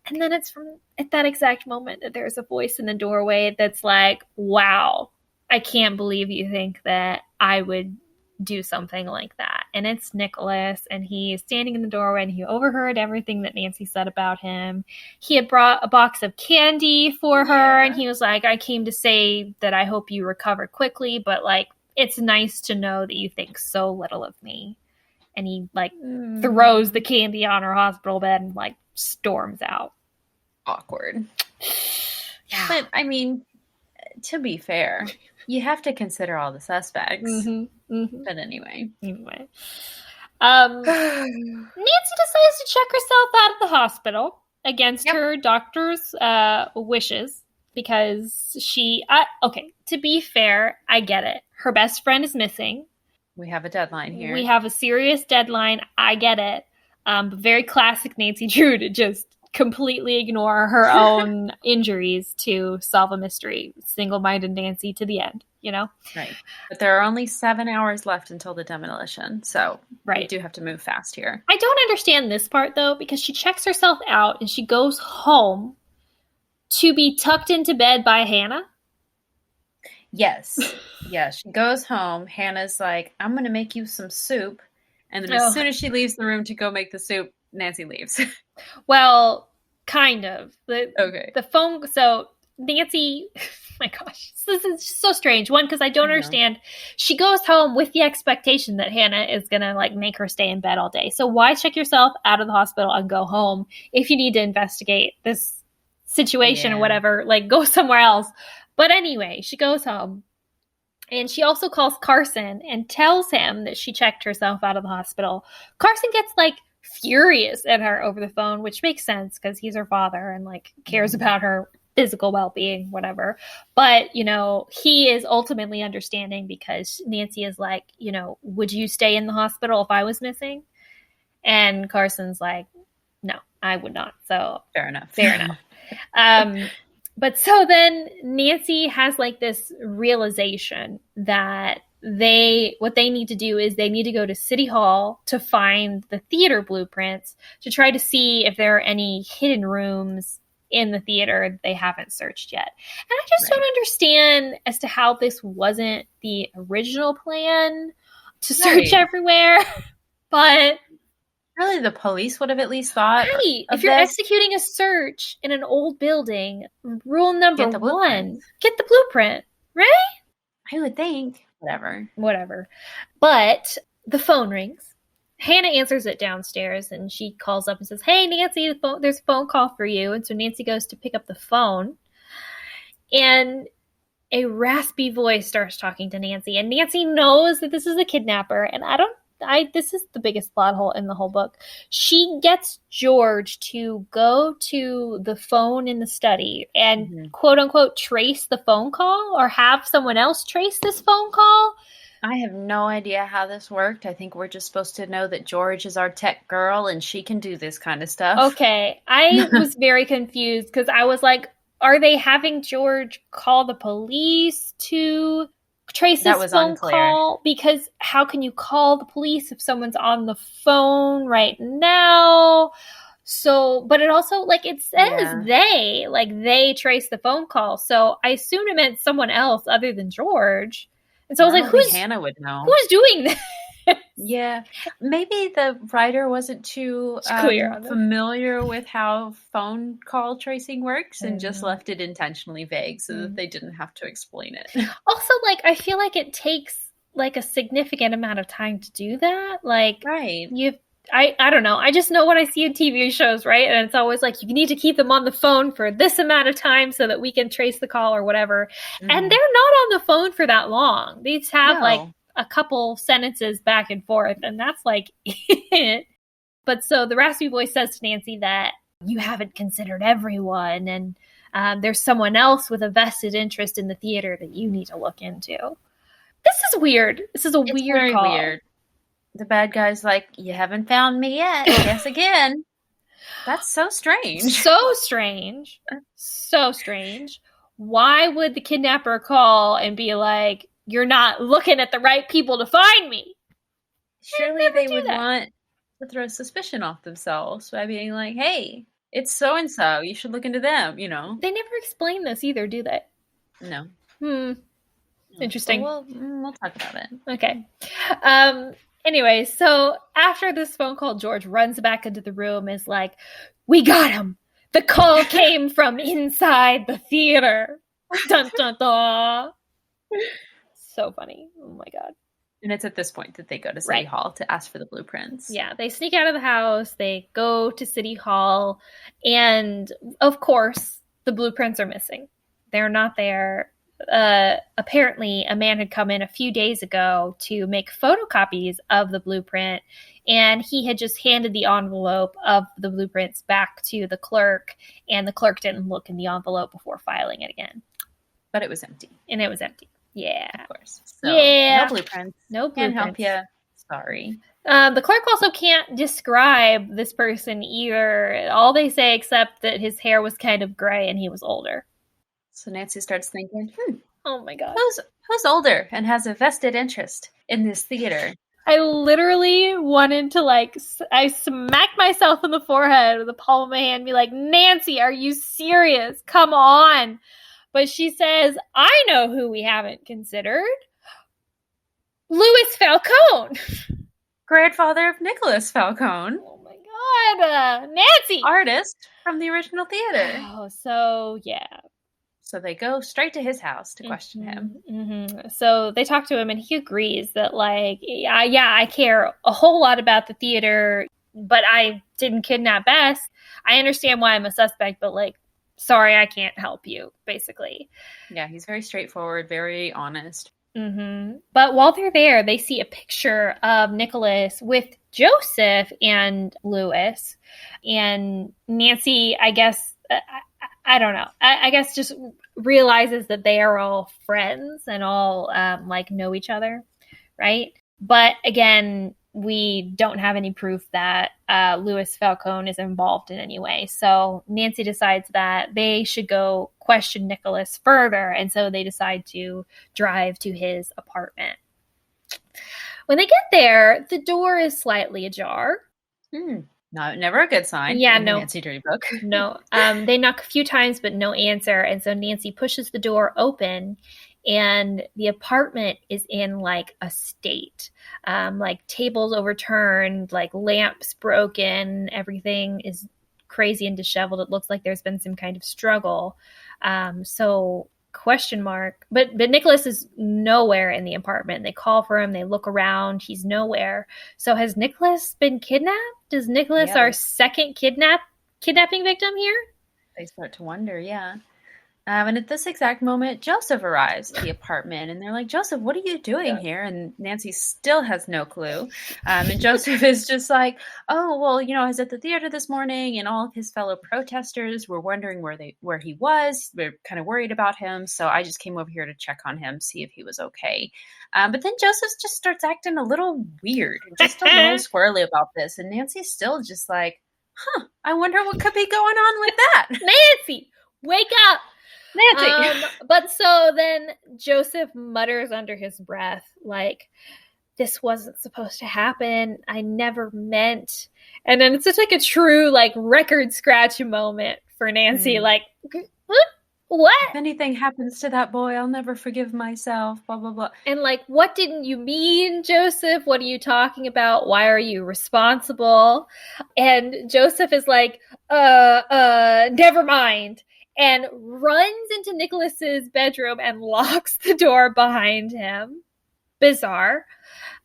And then it's from at that exact moment that there's a voice in the doorway that's like, wow, I can't believe you think that I would do something like that. And it's Nicholas, and he's standing in the doorway, and he overheard everything that Nancy said about him. He had brought a box of candy for her, and he was like, I came to say that I hope you recover quickly, but like, it's nice to know that you think so little of me. And he like throws the candy on her hospital bed and like storms out. Awkward. Yeah. But I mean, to be fair, you have to consider all the suspects. But anyway. Nancy decides to check herself out of the hospital against her doctor's wishes because okay, to be fair, I get it. Her best friend is missing. We have a deadline here. We have a serious deadline. I get it. But very classic Nancy Drew to just completely ignore her own injuries to solve a mystery. Single-minded Nancy to the end, you know? Right. But there are only 7 hours left until the demolition, so we do have to move fast here. I don't understand this part, though, because she checks herself out and she goes home to be tucked into bed by Hannah. Yes. Yes, she goes home. Hannah's like, I'm going to make you some soup. And then as soon as she leaves the room to go make the soup, Nancy leaves. Well, kind of. The phone. So Nancy, my gosh, this is so strange. One, because I don't understand. She goes home with the expectation that Hannah is going to like make her stay in bed all day. So why check yourself out of the hospital and go home if you need to investigate this situation or whatever? Like go somewhere else. But anyway, she goes home. And she also calls Carson and tells him that she checked herself out of the hospital. Carson gets like furious at her over the phone, which makes sense because he's her father and like cares about her physical well-being, whatever. But, you know, he is ultimately understanding because Nancy is like, you know, would you stay in the hospital if I was missing? And Carson's like, no, I would not. So fair enough. But so then Nancy has like this realization that what they need to do is they need to go to City Hall to find the theater blueprints to try to see if there are any hidden rooms in the theater they haven't searched yet. And I just don't understand as to how this wasn't the original plan to search everywhere. But really, the police would have at least thought. Right. If you're executing a search in an old building, rule number one, get the blueprint, right? I would think. Whatever. But the phone rings. Hannah answers it downstairs, and she calls up and says, hey, Nancy, there's a phone call for you. And so Nancy goes to pick up the phone, and a raspy voice starts talking to Nancy. And Nancy knows that this is a kidnapper, and this is the biggest plot hole in the whole book. She gets George to go to the phone in the study and quote unquote trace the phone call or have someone else trace this phone call. I have no idea how this worked. I think we're just supposed to know that George is our tech girl and she can do this kind of stuff. Okay. I was very confused because I was like, are they having George call the police to trace this phone call? Because how can you call the police if someone's on the phone right now? So, but it also, like, it says they trace the phone call. So I assume it meant someone else other than George. And so I was like, Hannah would know. Who's doing this? Yeah. Maybe the writer wasn't too familiar with how phone call tracing works and just left it intentionally vague so that they didn't have to explain it. Also, like, I feel like it takes like a significant amount of time to do that. Like, I don't know. I just know what I see in TV shows, right? And it's always like, you need to keep them on the phone for this amount of time so that we can trace the call or whatever. And they're not on the phone for that long. They just have like a couple sentences back and forth, and that's like it. But so the raspy voice says to Nancy that you haven't considered everyone, and there's someone else with a vested interest in the theater that you need to look into. This is weird. This is a weird call. Weird. The bad guy's like, you haven't found me yet. Guess again. That's so strange. So strange. So strange. Why would the kidnapper call and be like, you're not looking at the right people to find me? Surely they would want to throw suspicion off themselves by being like, hey, it's so-and-so. You should look into them, you know? They never explain this either, do they? No. Interesting. So we'll talk about it. Okay. Anyway, so after this phone call, George runs back into the room, is like, we got him. The call came from inside the theater. Dun, dun, dun. So funny. Oh, my God. And it's at this point that they go to City Hall to ask for the blueprints. Yeah, they sneak out of the house. They go to City Hall. And, of course, the blueprints are missing. They're not there. Apparently a man had come in a few days ago to make photocopies of the blueprint, and he had just handed the envelope of the blueprints back to the clerk, and the clerk didn't look in the envelope before filing it again. But it was empty. And it was empty. Yeah. Of course. So, yeah. No blueprints. No blueprints. Can't help you. Sorry. The clerk also can't describe this person either. All they say except that his hair was kind of gray and he was older. So Nancy starts thinking, oh my God. Who's older and has a vested interest in this theater? I literally wanted to I smacked myself in the forehead with the palm of my hand and be like, Nancy, are you serious? Come on. But she says, I know who we haven't considered. Louis Falcone. Grandfather of Nicholas Falcone. Oh my God. Nancy. Artist from the original theater. Oh, so yeah. So they go straight to his house to question him. Mm-hmm. So they talk to him, and he agrees that, I care a whole lot about the theater, but I didn't kidnap Bess. I understand why I'm a suspect, but, sorry, I can't help you, basically. Yeah, he's very straightforward, very honest. Mm-hmm. But while they're there, they see a picture of Nicholas with Joseph and Louis. And Nancy, I guess... I don't know. I guess just realizes that they are all friends and all know each other, right? But again, we don't have any proof that Louis Falcone is involved in any way. So Nancy decides that they should go question Nicholas further, and so they decide to drive to his apartment. When they get there, the door is slightly ajar. No, never a good sign. Yeah, in no. The Nancy Drew book. No. They knock a few times, but no answer. And so Nancy pushes the door open, and the apartment is in a state. Tables overturned, lamps broken. Everything is crazy and disheveled. It looks like there's been some kind of struggle. So question mark. But Nicholas is nowhere in the apartment. They call for him. They look around. He's nowhere. So has Nicholas been kidnapped? Is Nicholas our second kidnapping victim here? They start to wonder, yeah. And at this exact moment, Joseph arrives at the apartment, and they're like, Joseph, what are you doing here? And Nancy still has no clue. And Joseph is just like, oh, well, I was at the theater this morning, and all of his fellow protesters were wondering where he was. They're kind of worried about him, so I just came over here to check on him, see if he was okay. But then Joseph just starts acting a little weird, just a little squirrely about this, and Nancy's still just like, I wonder what could be going on with that. Nancy, wake up! Nancy. But so then Joseph mutters under his breath, this wasn't supposed to happen. I never meant. And then it's just a true, record scratch moment for Nancy. What? If anything happens to that boy, I'll never forgive myself, blah, blah, blah. And what didn't you mean, Joseph? What are you talking about? Why are you responsible? And Joseph is never mind. And runs into Nicholas's bedroom and locks the door behind him. bizarre.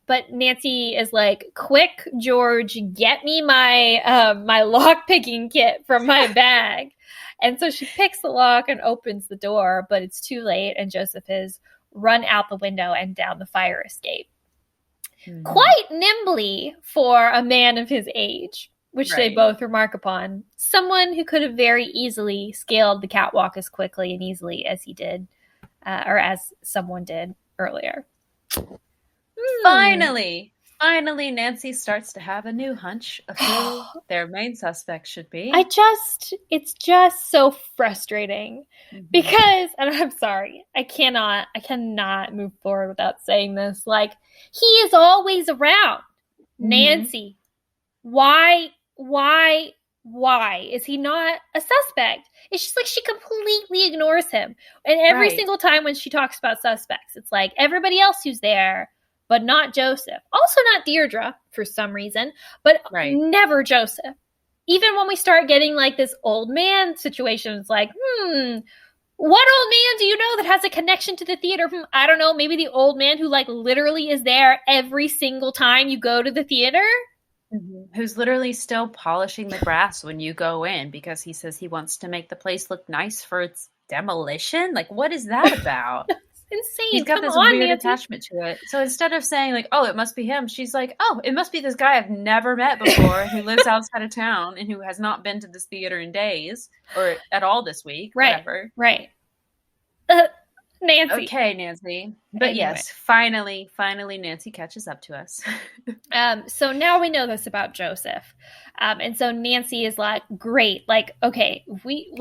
But Nancy is like, quick, George, get me my my lock picking kit from my bag. And so she picks the lock and opens the door, but it's too late, and Joseph has run out the window and down the fire escape. Mm-hmm. Quite nimbly for a man of his age, which they both remark upon. Someone who could have very easily scaled the catwalk as quickly and easily as he did, or as someone did earlier. Finally, Nancy starts to have a new hunch of who their main suspect should be. It's just so frustrating because, and I'm sorry, I cannot move forward without saying this. Like, he is always around. Nancy, why is he not a suspect? It's just like she completely ignores him. And every single time when she talks about suspects, it's like everybody else who's there, but not Joseph. Also not Deirdre for some reason, but never Joseph. Even when we start getting like this old man situation, it's like, what old man do you know that has a connection to the theater? I don't know, maybe the old man who like literally is there every single time you go to the theater? Who's literally still polishing the grass when you go in because he says he wants to make the place look nice for its demolition? Like, what is that about? Insane. He's got this weird attachment to it. So instead of saying like, oh, it must be him, she's like, oh, it must be this guy I've never met before who lives outside of town and who has not been to this theater in days or at all this week. Whatever. Right. Nancy. Okay, Nancy. But anyway. Yes, finally Nancy catches up to us. So now we know this about Joseph. And so Nancy is like, great. Like, okay, we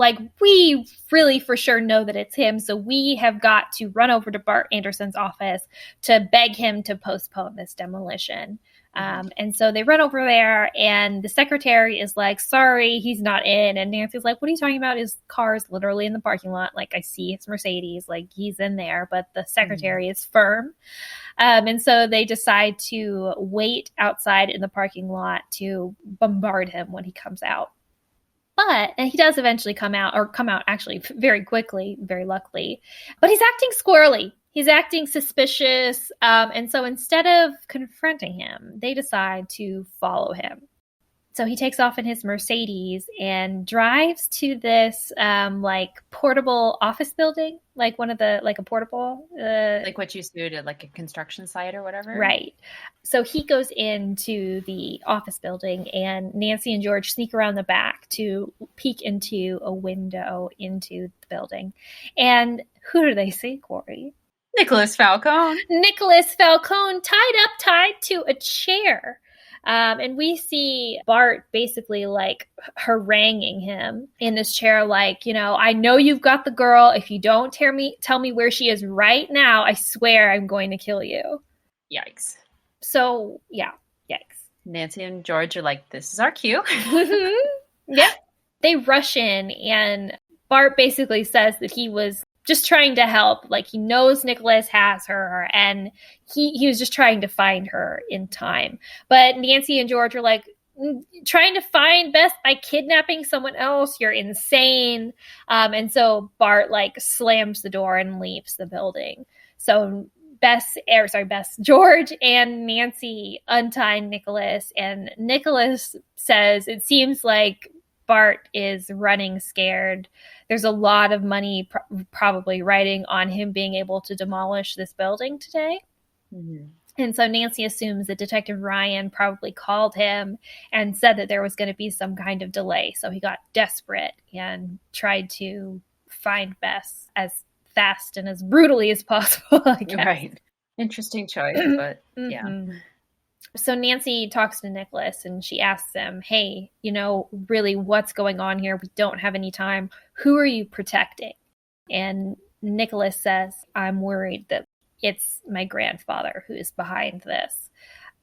really for sure know that it's him. So we have got to run over to Bart Anderson's office to beg him to postpone this demolition. And so they run over there and the secretary is like, sorry, he's not in. And Nancy's like, what are you talking about? His car is literally in the parking lot. Like, I see his Mercedes, like he's in there, but the secretary is firm. And so they decide to wait outside in the parking lot to bombard him when he comes out. And he does eventually come out actually very quickly, very luckily, but he's acting squirrely. He's acting suspicious, and so instead of confronting him, they decide to follow him. So he takes off in his Mercedes and drives to this like portable office building, like one of the like a portable like what you do at like a construction site or whatever. Right. So he goes into the office building, and Nancy and George sneak around the back to peek into a window into the building. And who do they see, Kori? Nicholas Falcone tied to a chair. And we see Bart basically like haranguing him in this chair, like, you know, I know you've got the girl. If you don't tell me where she is right now, I swear I'm going to kill you. Yikes. So, yeah, yikes. Nancy and George are like, this is our cue. Yep. They rush in, and Bart basically says that he was just trying to help. Like, he knows Nicholas has her, and he was just trying to find her in time. But Nancy and George are like, trying to find Bess by kidnapping someone else? You're insane. And so Bart like slams the door and leaves the building. So George and Nancy untie Nicholas, and Nicholas says it seems like Bart is running scared. There's a lot of money probably riding on him being able to demolish this building today. Mm-hmm. And so Nancy assumes that Detective Ryan probably called him and said that there was going to be some kind of delay. So he got desperate and tried to find Bess as fast and as brutally as possible, I guess. Right. Interesting choice, but yeah. Mm-hmm. So Nancy talks to Nicholas and she asks him, hey, you know, really what's going on here? We don't have any time. Who are you protecting? And Nicholas says, I'm worried that it's my grandfather who is behind this.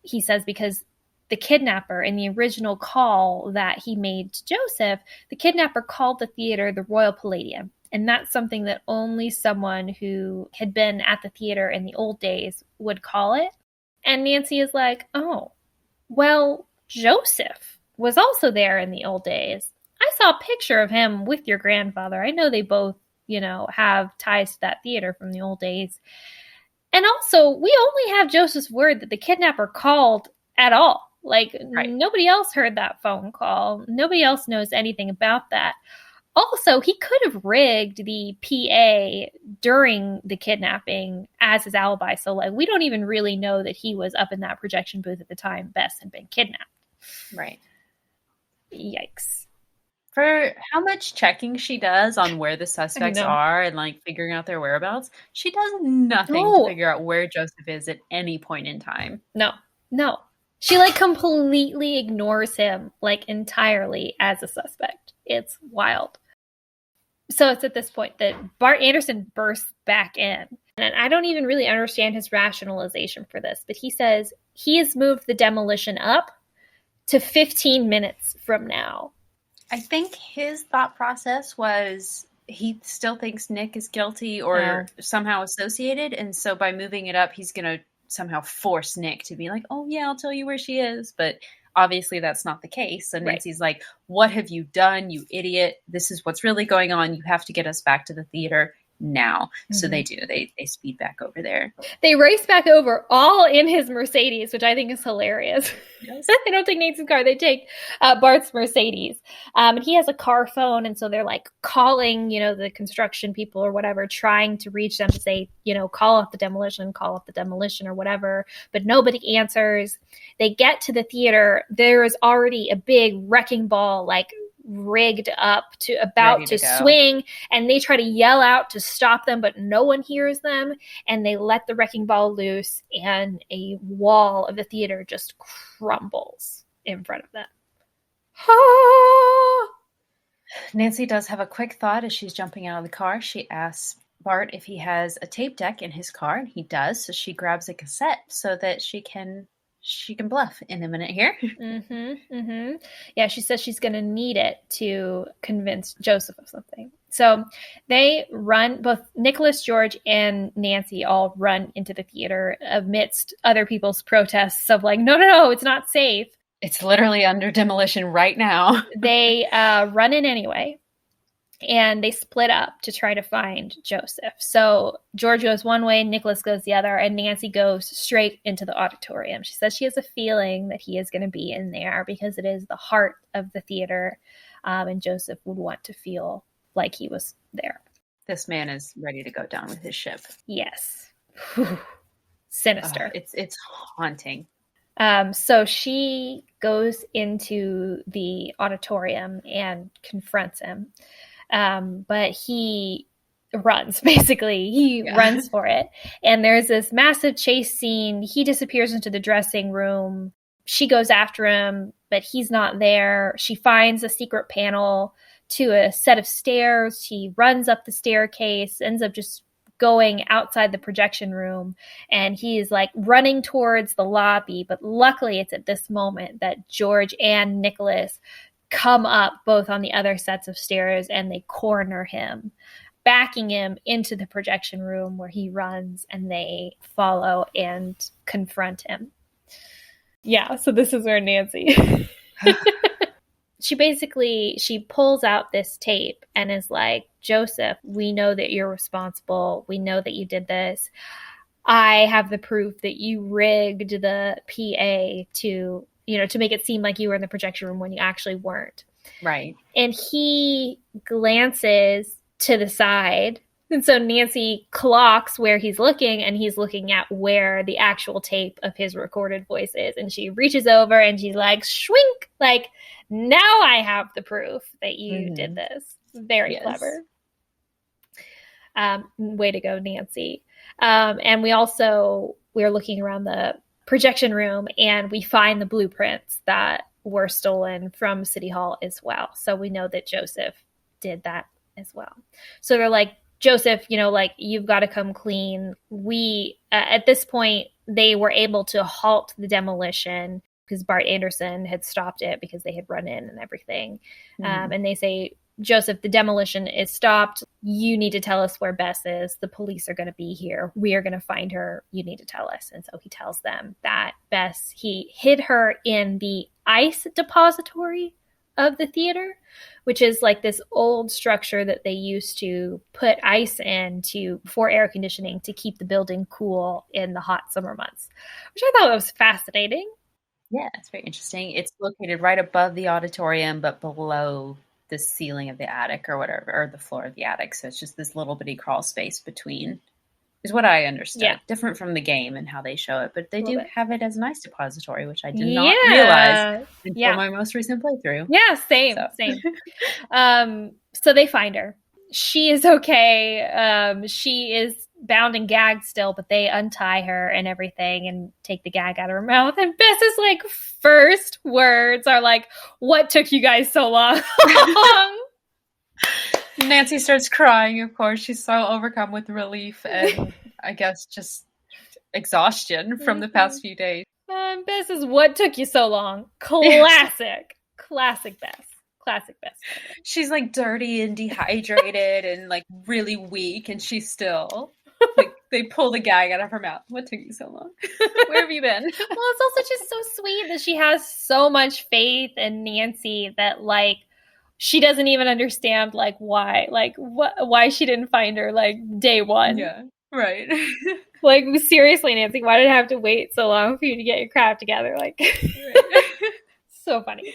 He says because the kidnapper in the original call that he made to Joseph, the kidnapper called the theater the Royal Palladium. And that's something that only someone who had been at the theater in the old days would call it. And Nancy is like, oh, well, Joseph was also there in the old days. I saw a picture of him with your grandfather. I know they both, you know, have ties to that theater from the old days. And also, we only have Joseph's word that the kidnapper called at all. Like, nobody else heard that phone call. Nobody else knows anything about that. Also, he could have rigged the PA during the kidnapping as his alibi. So, like, we don't even really know that he was up in that projection booth at the time Bess had been kidnapped. Right. Yikes. For how much checking she does on where the suspects are and, like, figuring out their whereabouts, she does nothing to figure out where Joseph is at any point in time. No. She, like, completely ignores him, like, entirely as a suspect. It's wild. So it's at this point that Bart Anderson bursts back in. And I don't even really understand his rationalization for this, but he says he has moved the demolition up to 15 minutes from now. I think his thought process was he still thinks Nick is guilty or somehow associated. And so by moving it up, he's going to somehow force Nick to be like, oh, yeah, I'll tell you where she is. But obviously that's not the case. So Nancy's like, what have you done, you idiot? This is what's really going on. You have to get us back to the theater now. Mm-hmm. So they do. They speed back over there. They race back over all in his Mercedes, which I think is hilarious. Yes. They don't take Nancy's car. They take Bart's Mercedes. And he has a car phone. And so they're like calling, the construction people or whatever, trying to reach them to say, call off the demolition or whatever. But nobody answers. They get to the theater. There is already a big wrecking ball, like rigged up to about to swing, and they try to yell out to stop them, but no one hears them, and they let the wrecking ball loose, and a wall of the theater just crumbles in front of them. Nancy does have a quick thought as she's jumping out of the car. She asks Bart if he has a tape deck in his car, and he does, so she grabs a cassette so that she can bluff in a minute here. Yeah, she says she's going to need it to convince Joseph of something. So they run, both Nicholas, George, and Nancy all run into the theater amidst other people's protests of like, no, it's not safe. It's literally under demolition right now. They run in anyway. And they split up to try to find Joseph. So George goes one way, Nicholas goes the other, and Nancy goes straight into the auditorium. She says she has a feeling that he is going to be in there because it is the heart of the theater, and Joseph would want to feel like he was there. This man is ready to go down with his ship. Yes. Sinister. It's haunting. So she goes into the auditorium and confronts him. But he runs, basically. He runs for it. And there's this massive chase scene. He disappears into the dressing room. She goes after him, but he's not there. She finds a secret panel to a set of stairs. He runs up the staircase, ends up just going outside the projection room, and he's like running towards the lobby. But luckily it's at this moment that George and Nicholas come up both on the other sets of stairs, and they corner him, backing him into the projection room where he runs, and they follow and confront him. Yeah, so this is where Nancy she pulls out this tape and is like, Joseph, we know that you're responsible. We know that you did this. I have the proof that you rigged the PA to make it seem like you were in the projection room when you actually weren't. Right. And he glances to the side. And so Nancy clocks where he's looking, and he's looking at where the actual tape of his recorded voice is. And she reaches over and she's like, shwink, like, now I have the proof that you did this. Very clever. Way to go, Nancy. And we're looking around the projection room, and we find the blueprints that were stolen from City Hall as well. So we know that Joseph did that as well. So they're like, Joseph, you've got to come clean. We, at this point, they were able to halt the demolition because Bart Anderson had stopped it because they had run in and everything. And they say, Joseph, the demolition is stopped. You need to tell us where Bess is. The police are going to be here. We are going to find her. You need to tell us. And so he tells them that Bess, he hid her in the ice depository of the theater, which is like this old structure that they used to put ice in for air conditioning to keep the building cool in the hot summer months, which I thought was fascinating. Yeah, it's very interesting. It's located right above the auditorium, but below the ceiling of the attic or whatever, or the floor of the attic. So it's just this little bitty crawl space between, is what I understood. Yeah. Different from the game and how they show it, but they do have it as an ice depository, which I did Yeah. not realize until my most recent playthrough. Yeah, same. So they find her. She is okay. She is bound and gagged still, but they untie her and everything and take the gag out of her mouth. And Bess's like first words are like, "What took you guys so long?" Nancy starts crying, of course. She's so overcome with relief and I guess just exhaustion from the past few days. Bess is, "What took you so long?" Classic. Classic Bess. Classic Bess. She's like dirty and dehydrated and like really weak, and she's still like, they pull the gag out of her mouth. "What took you so long? Where have you been?" Well, it's also just so sweet that she has so much faith in Nancy that like she doesn't even understand like why she didn't find her like day one. Yeah, right. Like, seriously, Nancy, why did it have to wait so long for you to get your crap together? Like, right. So funny.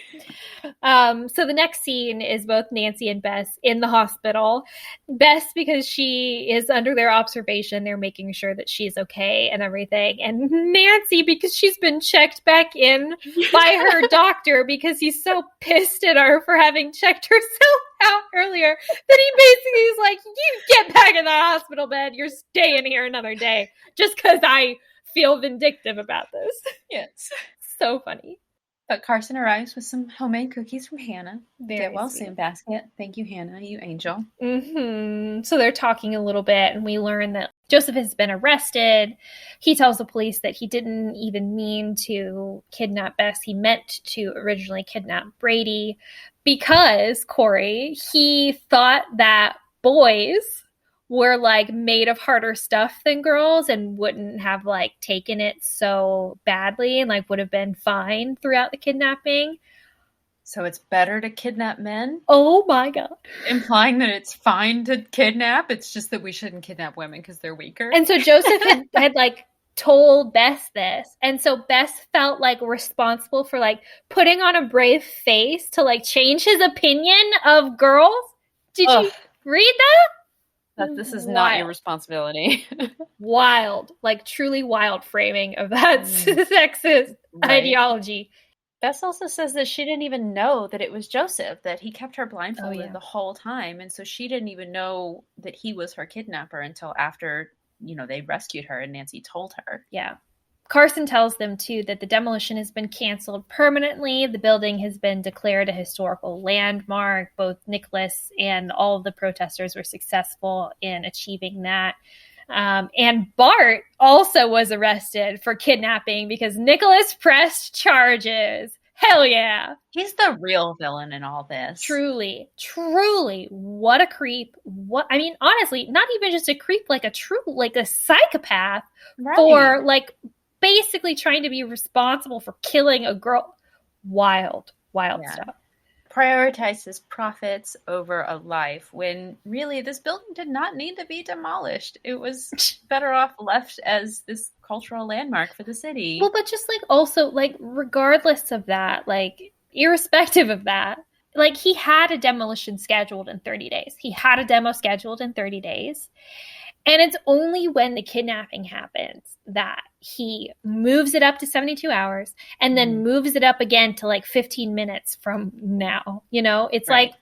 So the next scene is both Nancy and Bess in the hospital. Bess, because she is under their observation, they're making sure that she's okay and everything. And Nancy, because she's been checked back in by her doctor because he's so pissed at her for having checked herself out earlier that he basically is like, "You get back in the hospital bed. You're staying here another day just because I feel vindictive about this." Yes. So funny. But Carson arrives with some homemade cookies from Hannah. Very Get well sweet. soon, basket. Thank you, Hannah. You angel. So they're talking a little bit, and we learn that Joseph has been arrested. He tells the police that he didn't even mean to kidnap Bess. He meant to originally kidnap Brady because, Kori, he thought that boys were like made of harder stuff than girls and wouldn't have like taken it so badly and like would have been fine throughout the kidnapping. So it's better to kidnap men? Oh my God. Implying that it's fine to kidnap. It's just that we shouldn't kidnap women because they're weaker. And so Joseph had like told Bess this. And so Bess felt like responsible for like putting on a brave face to like change his opinion of girls. Did you read that? This is not your responsibility. Wild, like truly wild framing of that sexist ideology. Bess also says that she didn't even know that it was Joseph, that he kept her blindfolded the whole time. And so she didn't even know that he was her kidnapper until after, they rescued her and Nancy told her. Yeah. Carson tells them, too, that the demolition has been canceled permanently. The building has been declared a historical landmark. Both Nicholas and all of the protesters were successful in achieving that. And Bart also was arrested for kidnapping because Nicholas pressed charges. Hell yeah. He's the real villain in all this. Truly. What a creep. Honestly, not even just a creep, like a psychopath for like basically trying to be responsible for killing a girl. Wild stuff. Prioritizes profits over a life when really this building did not need to be demolished. It was better off left as this cultural landmark for the city. Well, but just like also like regardless of that, like irrespective of that, like he had a demolition scheduled in 30 days. He had a demo scheduled in 30 days. And it's only when the kidnapping happens that he moves it up to 72 hours and then moves it up again to like 15 minutes from now. It's like,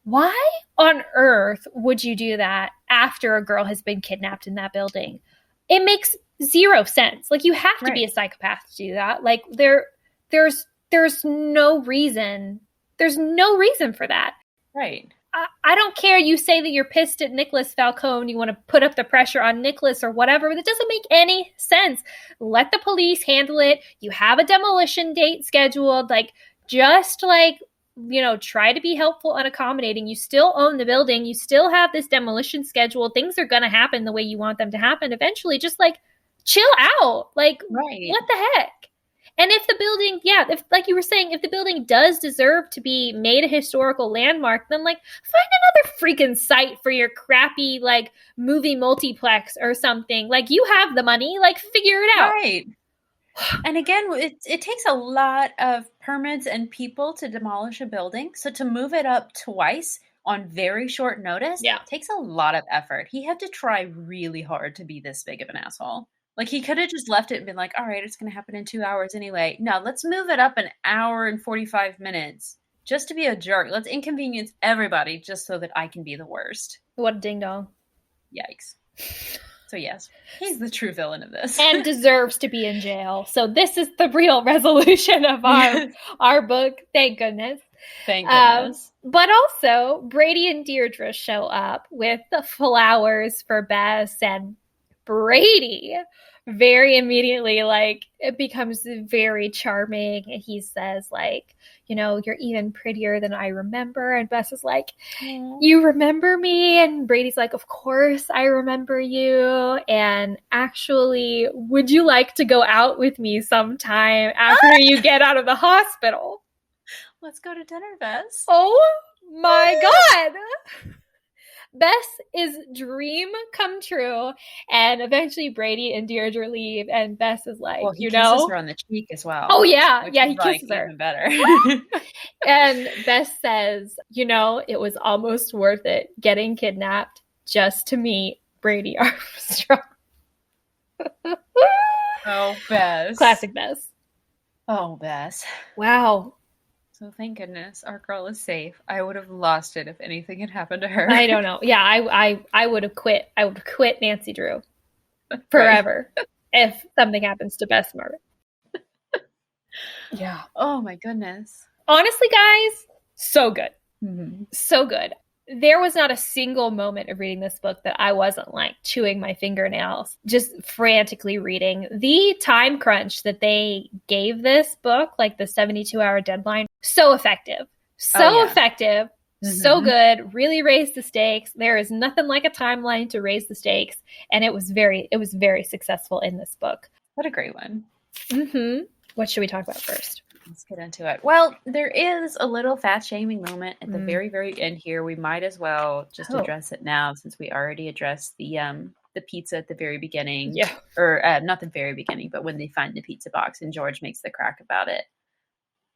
why on earth would you do that after a girl has been kidnapped in that building? It makes zero sense. Like, you have to be a psychopath to do that. Like, there's no reason. There's no reason for that. Right. I don't care. You say that you're pissed at Nicholas Falcone. You want to put up the pressure on Nicholas or whatever. But it doesn't make any sense. Let the police handle it. You have a demolition date scheduled. Like, just like, try to be helpful and accommodating. You still own the building. You still have this demolition schedule. Things are going to happen the way you want them to happen eventually. Just like chill out. Like, what the heck? And if the building, if like you were saying, if the building does deserve to be made a historical landmark, then like find another freaking site for your crappy like movie multiplex or something. Like you have the money, like figure it out. Right. And again, it takes a lot of permits and people to demolish a building. So to move it up twice on very short notice takes a lot of effort. He had to try really hard to be this big of an asshole. Like, he could have just left it and been like, all right, it's going to happen in 2 hours anyway. No, let's move it up an hour and 45 minutes just to be a jerk. Let's inconvenience everybody just so that I can be the worst. What a ding dong. Yikes. So, yes, he's the true villain of this. And deserves to be in jail. So this is the real resolution of our book. Thank goodness. Thank goodness. But also, Brady and Deirdre show up with the flowers for Bess, and Brady very immediately, like, it becomes very charming. And he says, like, you know, you're even prettier than I remember. And Bess is like, you remember me? And Brady's like, of course I remember you. And actually, would you like to go out with me sometime after you get out of the hospital? Let's go to dinner, Bess. Oh my God. Bess is dream come true, and eventually Brady and Deirdre leave, and Bess is like, well, he kisses her on the cheek as well. Oh yeah, he kisses her. Even better. And Bess says, you know, it was almost worth it getting kidnapped just to meet Brady Armstrong. Oh, Bess. Classic Bess. Oh, Bess. Wow. So thank goodness our girl is safe. I would have lost it if anything had happened to her. I don't know. Yeah, I would have quit. I would quit Nancy Drew forever if something happens to Bess Marvin. Yeah. Oh my goodness. Honestly, guys, so good. Mm-hmm. So good. There was not a single moment of reading this book that I wasn't like chewing my fingernails, just frantically reading. The time crunch that they gave this book, like the 72-hour deadline, so effective. So effective. Mm-hmm. So good. Really raised the stakes. There is nothing like a timeline to raise the stakes. And it was very successful in this book. What a great one. Mm-hmm. What should we talk about first? Let's get into it. Well, there is a little fat shaming moment at the very, very end here. We might as well just address it now, since we already addressed the pizza at the very beginning. Yeah. Or not the very beginning, but when they find the pizza box and George makes the crack about it.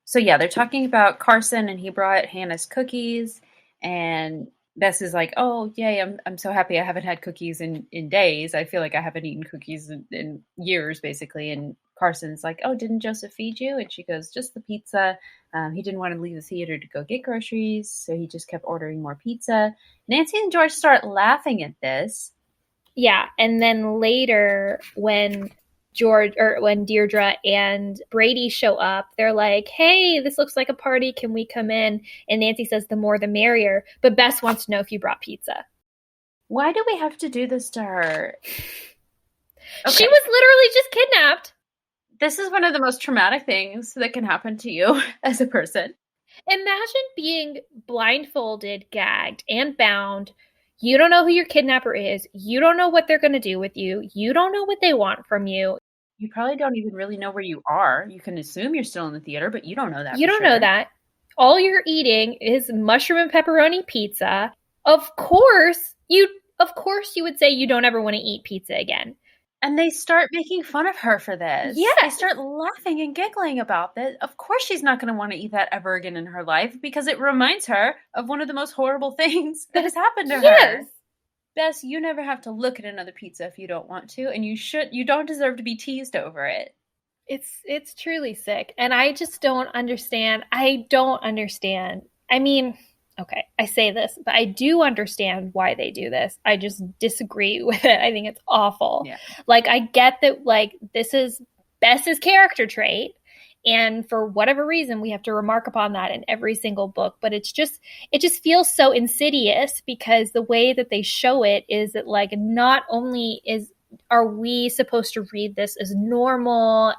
So yeah, they're talking about Carson, and he brought Hannah's cookies, and Bess is like, oh yay, I'm so happy I haven't had cookies in days. I feel like I haven't eaten cookies in years, basically. And Carson's like, oh, didn't Joseph feed you? And she goes, just the pizza. He didn't want to leave the theater to go get groceries, so he just kept ordering more pizza. Nancy and George start laughing at this. Yeah, and then later when Deirdre and Brady show up, they're like, hey, this looks like a party. Can we come in? And Nancy says the more the merrier. But Bess wants to know if you brought pizza. Why do we have to do this to her? Okay. She was literally just kidnapped. This is one of the most traumatic things that can happen to you as a person. Imagine being blindfolded, gagged, and bound. You don't know who your kidnapper is. You don't know what they're going to do with you. You don't know what they want from you. You probably don't even really know where you are. You can assume you're still in the theater, but you don't know that. You don't know that. All you're eating is mushroom and pepperoni pizza. Of course you would say you don't ever want to eat pizza again. And they start making fun of her for this. Yeah. They start laughing and giggling about this. Of course she's not going to want to eat that ever again in her life, because it reminds her of one of the most horrible things that has happened to her. Bess, you never have to look at another pizza if you don't want to, and you don't deserve to be teased over it. It's truly sick. And I just don't understand. I mean, okay, I say this, but I do understand why they do this. I just disagree with it. I think it's awful. Yeah. Like, I get that, like, this is Bess's character trait, and for whatever reason, we have to remark upon that in every single book. But it just feels so insidious, because the way that they show it is that, like, not only are we supposed to read this as normal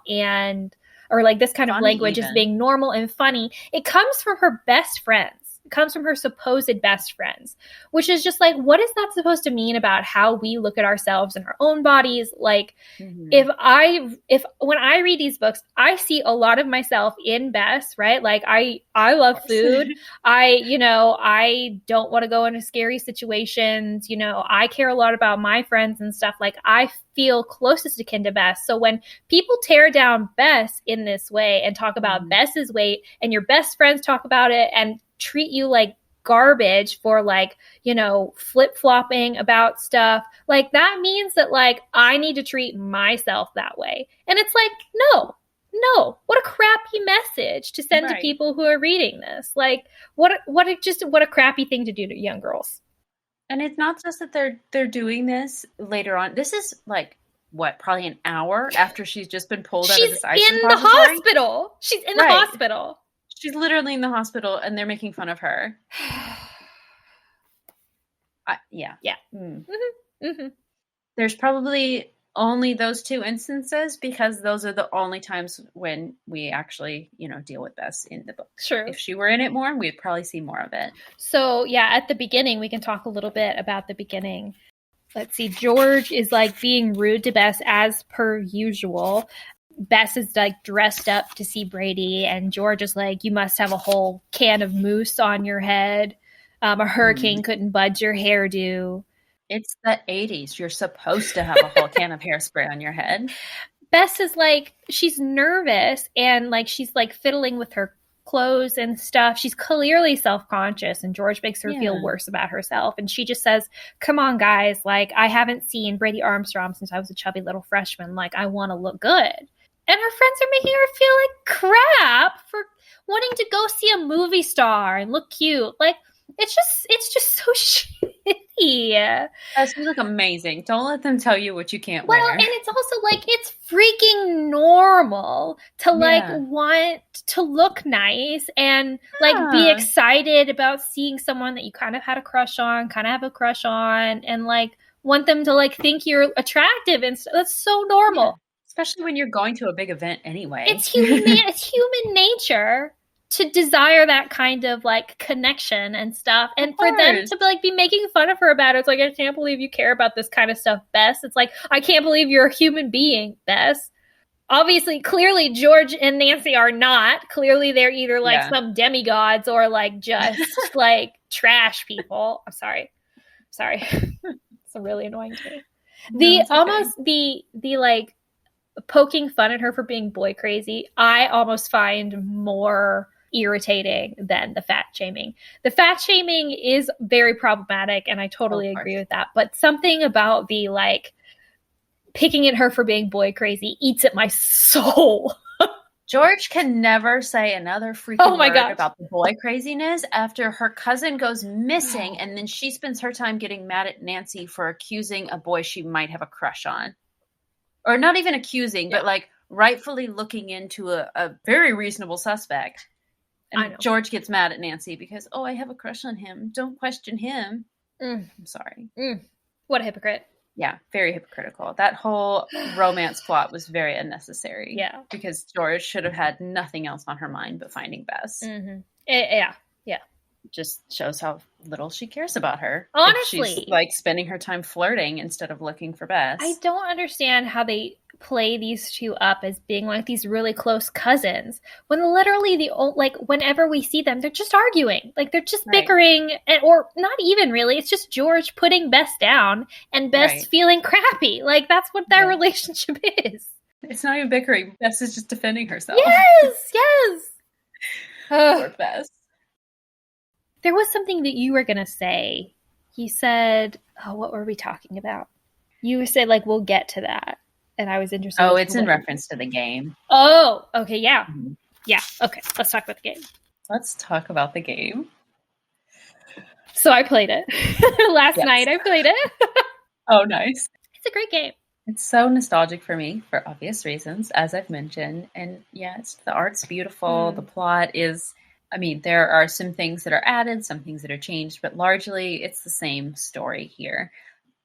or like this kind of language as being normal and funny, it comes from her best friends. It comes from her supposed best friends, which is just like, what is that supposed to mean about how we look at ourselves and our own bodies? Like, if when I read these books, I see a lot of myself in Bess, right? Like I love food. I don't want to go into scary situations. I care a lot about my friends and stuff. Like I feel closest to kin to Bess. So when people tear down Bess in this way and talk about Bess's weight, and your best friends talk about it and treat you like garbage for like, flip-flopping about stuff, like that means that like I need to treat myself that way. And it's like, no, what a crappy message to send to people who are reading this. Like what a crappy thing to do to young girls. And it's not just that they're doing this later on. This is like what, probably an hour after she's just been pulled out of this ice in the hospital. She's in the hospital. She's literally in the hospital, and they're making fun of her. Yeah. There's probably only those two instances because those are the only times when we actually, deal with this in the book. Sure. If she were in it more, we'd probably see more of it. So yeah, at the beginning, we can talk a little bit about the beginning. Let's see. George is like being rude to Bess as per usual. Bess is like dressed up to see Brady, and George is like, you must have a whole can of mousse on your head. A hurricane couldn't budge your hairdo. It's the 80s. You're supposed to have a whole can of hairspray on your head. Bess is like, she's nervous and like she's like fiddling with her clothes and stuff. She's clearly self-conscious, and George makes her feel worse about herself. And she just says, come on, guys. Like, I haven't seen Brady Armstrong since I was a chubby little freshman. Like, I want to look good. And her friends are making her feel like crap for wanting to go see a movie star and look cute. Like, it's just so shitty. Yes, you look amazing. Don't let them tell you what you can't wear. Well, and it's also like, it's freaking normal to like want to look nice and like be excited about seeing someone that you kind of had a crush on, and like want them to like think you're attractive, and that's so normal. Yeah. Especially when you're going to a big event anyway. It's human nature to desire that kind of like connection and stuff, and for them to like be making fun of her about it. It's like, I can't believe you care about this kind of stuff, Bess. It's like, I can't believe you're a human being, Bess. Obviously, clearly George and Nancy are not. Clearly they're either like some demigods or like just like trash people. I'm sorry. It's really annoying to me. The like poking fun at her for being boy crazy, I almost find more irritating than the fat shaming. The fat shaming is very problematic, and I totally agree with that. But something about the like picking at her for being boy crazy eats at my soul. George can never say another freaking word about the boy craziness after her cousin goes missing, and then she spends her time getting mad at Nancy for accusing a boy she might have a crush on. Or not even accusing, but like rightfully looking into a very reasonable suspect. And George gets mad at Nancy because, I have a crush on him. Don't question him. I'm sorry. What a hypocrite. Yeah, very hypocritical. That whole romance plot was very unnecessary. Yeah. Because George should have had nothing else on her mind but finding Bess. Yeah. Just shows how little she cares about her. Honestly. She's like spending her time flirting instead of looking for Bess. I don't understand how they play these two up as being like these really close cousins when literally whenever we see them, they're just arguing. Like they're just bickering, or not even really. It's just George putting Bess down and Bess feeling crappy. Like that's what their relationship is. It's not even bickering. Bess is just defending herself. Yes. Poor Bess. There was something that you were going to say. You said, what were we talking about? You said, like, we'll get to that. And I was interested. Oh, it's in reference to the game. Oh, okay, yeah. Mm-hmm. Yeah, okay. Let's talk about the game. Let's talk about the game. So I played it. Last night I played it. Oh, nice. It's a great game. It's so nostalgic for me for obvious reasons, as I've mentioned. And the art's beautiful. The plot is... there are some things that are added, some things that are changed, but largely it's the same story here.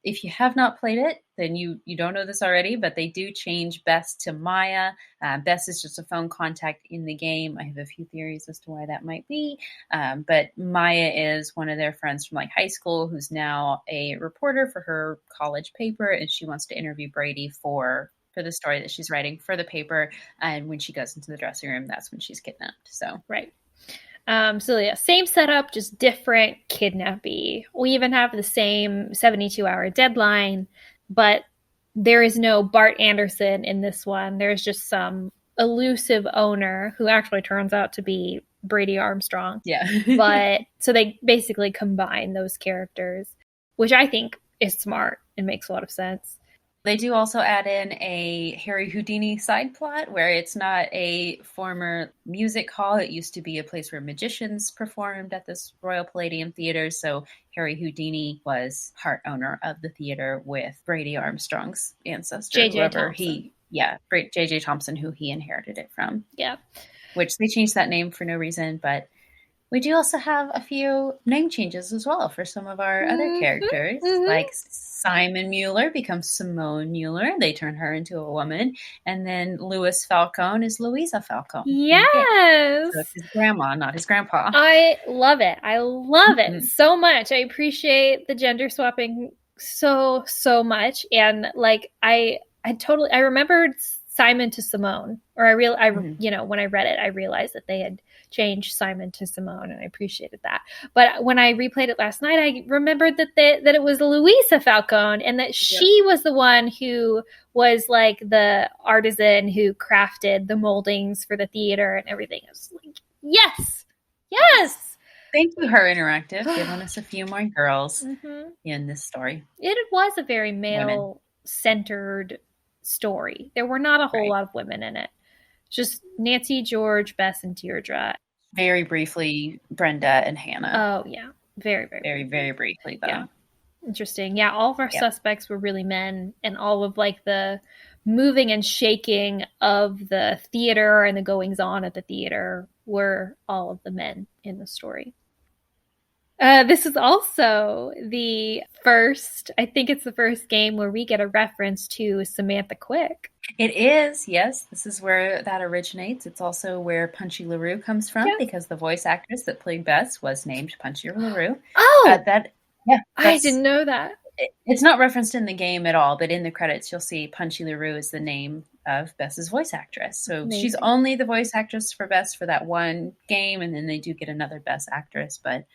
if you have not played it, then you don't know this already, but they do change Bess to Maya. Bess is just a phone contact in the game. I have a few theories as to why that might be. But Maya is one of their friends from like high school who's now a reporter for her college paper, and she wants to interview Brady for the story that she's writing for the paper. And when she goes into the dressing room, that's when she's kidnapped. So right. So yeah, same setup, just different kidnappee. We even have the same 72-hour deadline, but there is no Bart Anderson in this one. There's just some elusive owner who actually turns out to be Brady Armstrong. Yeah. But so they basically combine those characters, which I think is smart and makes a lot of sense. They do also add in a Harry Houdini side plot where it's not a former music hall. It used to be a place where magicians performed at this Royal Palladium Theater. So Harry Houdini was part owner of the theater with Brady Armstrong's ancestor. J.J. Thompson. J.J. Thompson, who he inherited it from. Yeah. Which they changed that name for no reason, but we do also have a few name changes as well for some of our other characters, like Simon Mueller becomes Simone Mueller. They turn her into a woman. And then Louis Falcone is Louisa Falcone. Yes. So it's his grandma, not his grandpa. I love it. I love it so much. I appreciate the gender swapping so much. And like, I remembered Simon to Simone, or when I read it, I realized that they had changed Simon to Simone, and I appreciated that. But when I replayed it last night, I remembered that it was Louisa Falcone, and that she was the one who was like the artisan who crafted the moldings for the theater and everything. I was like, yes. Thank you, Her Interactive, giving us a few more girls in this story. It was a very male-centered story. There were not a whole lot of women in it. Just Nancy, George, Bess, and Deirdre. Very briefly, Brenda and Hannah. Oh, yeah. Very, very, very, very briefly, though. Yeah. Interesting. Yeah, all of our suspects were really men, and all of like the moving and shaking of the theater and the goings on at the theater were all of the men in the story. This is also the first game where we get a reference to Samantha Quick. It is, yes. This is where that originates. It's also where Punchy LaRue comes from, because the voice actress that played Bess was named Punchy LaRue. Oh! I didn't know that. It's not referenced in the game at all, but in the credits you'll see Punchy LaRue is the name of Bess's voice actress. So she's only the voice actress for Bess for that one game, and then they do get another Bess actress, but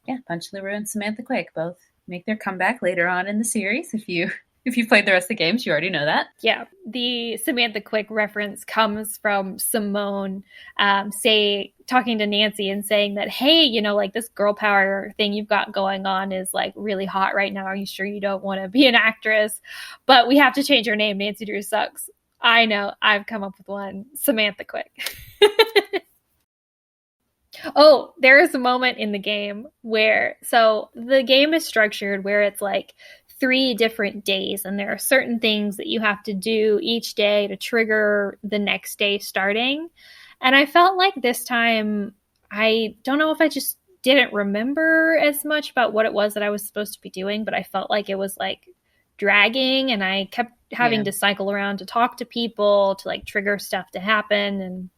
yeah, Punchy LaRue and Samantha Quick both make their comeback later on in the series. If you played the rest of the games, you already know that. Yeah, the Samantha Quick reference comes from Simone talking to Nancy and saying that, hey, like this girl power thing you've got going on is like really hot right now. Are you sure you don't want to be an actress? But we have to change her name. Nancy Drew sucks. I know. I've come up with one. Samantha Quick. Oh, there is a moment in the game so the game is structured where it's like 3 different days, and there are certain things that you have to do each day to trigger the next day starting. And I felt like this time, I don't know if I just didn't remember as much about what it was that I was supposed to be doing, but I felt like it was like dragging, and I kept having to cycle around to talk to people to like trigger stuff to happen. And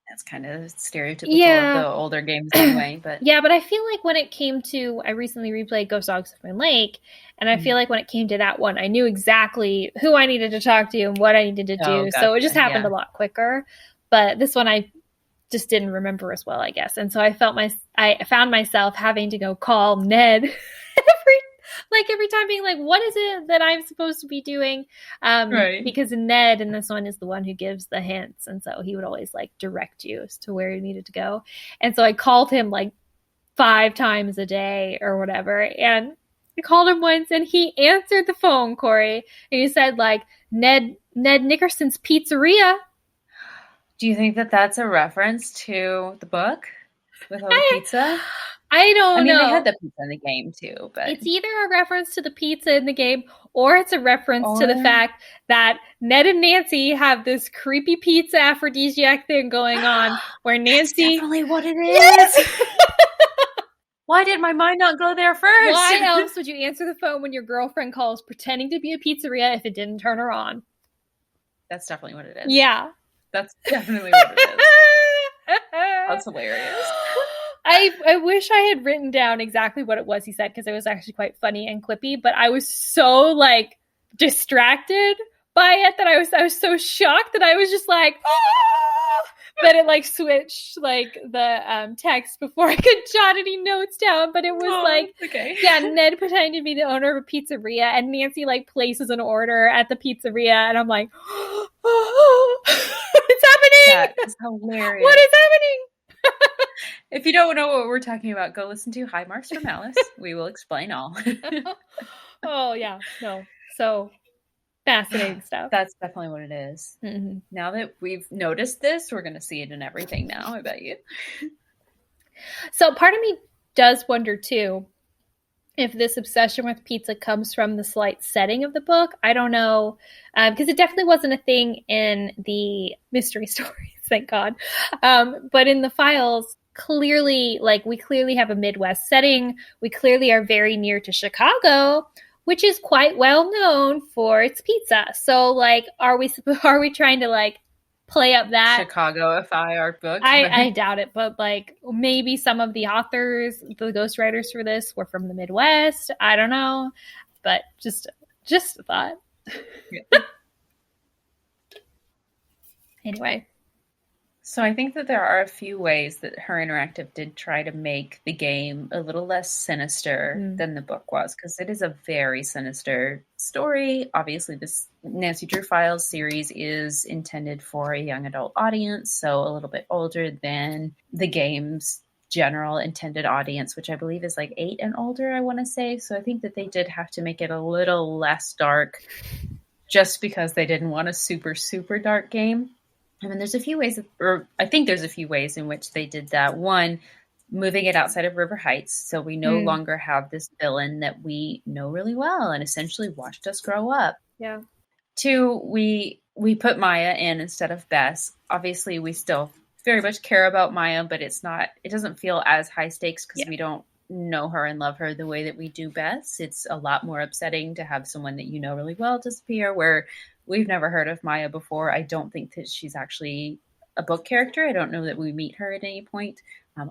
that's kind of stereotypical of the older games anyway. But yeah, but I feel like when it came to, I recently replayed Ghost Dogs of Moon Lake, and I feel like when it came to that one, I knew exactly who I needed to talk to and what I needed to do. Gotcha. So it just happened a lot quicker. But this one I just didn't remember as well, I guess. And so I found myself having to go call Ned every time, being like, what is it that I'm supposed to be doing? Because Ned in this one is the one who gives the hints. And so he would always like direct you as to where you needed to go. And so I called him like 5 times a day or whatever. And I called him once and he answered the phone, Kori. And he said like, Ned Nickerson's Pizzeria. Do you think that that's a reference to the book with all the pizza? I don't know. They had the pizza in the game too, but it's either a reference to the pizza in the game, or it's a reference to the fact that Ned and Nancy have this creepy pizza aphrodisiac thing going on, where Nancy. That's definitely what it is. Yes! Why did my mind not go there first? Why else would you answer the phone when your girlfriend calls pretending to be a pizzeria if it didn't turn her on? That's definitely what it is. Yeah. That's definitely what it is. That's hilarious. I wish I had written down exactly what it was he said, because it was actually quite funny and quippy, but I was so like distracted by it that I was so shocked that I was just like, that it like switched like the text before I could jot any notes down. But it was yeah, Ned pretending to be the owner of a pizzeria, and Nancy like places an order at the pizzeria, and I'm like, it's happening. That is hilarious. What is happening? If you don't know what we're talking about, go listen to High Marks from Alice. We will explain all. Oh yeah, no, so fascinating stuff. That's definitely what it is. Mm-hmm. Now that we've noticed this, we're going to see it in everything now, I bet you. So part of me does wonder too, if this obsession with pizza comes from the slight setting of the book. I don't know, because it definitely wasn't a thing in the mystery stories, thank God. But in the files, clearly, like, we clearly have a Midwest setting. We clearly are very near to Chicago, which is quite well known for its pizza. So, like, are we trying to, like, play up that Chicagoify our book? I doubt it, but like maybe some of the authors, the ghostwriters for this, were from the Midwest. I don't know, but just a thought. Yeah. Anyway. So I think that there are a few ways that Her Interactive did try to make the game a little less sinister than the book was, because it is a very sinister story. Obviously, this Nancy Drew Files series is intended for a young adult audience, so a little bit older than the game's general intended audience, which I believe is like 8 and older, I want to say. So I think that they did have to make it a little less dark just because they didn't want a super, super dark game. I mean, there's a few ways, I think there's a few ways in which they did that. One, moving it outside of River Heights, so we no longer have this villain that we know really well and essentially watched us grow up. Yeah. 2, we put Maya in instead of Bess. Obviously, we still very much care about Maya, but it doesn't feel as high stakes because we don't know her and love her the way that we do Bess. It's a lot more upsetting to have someone that you know really well disappear, where we've never heard of Maya before. I don't think that she's actually a book character. I don't know that we meet her at any point.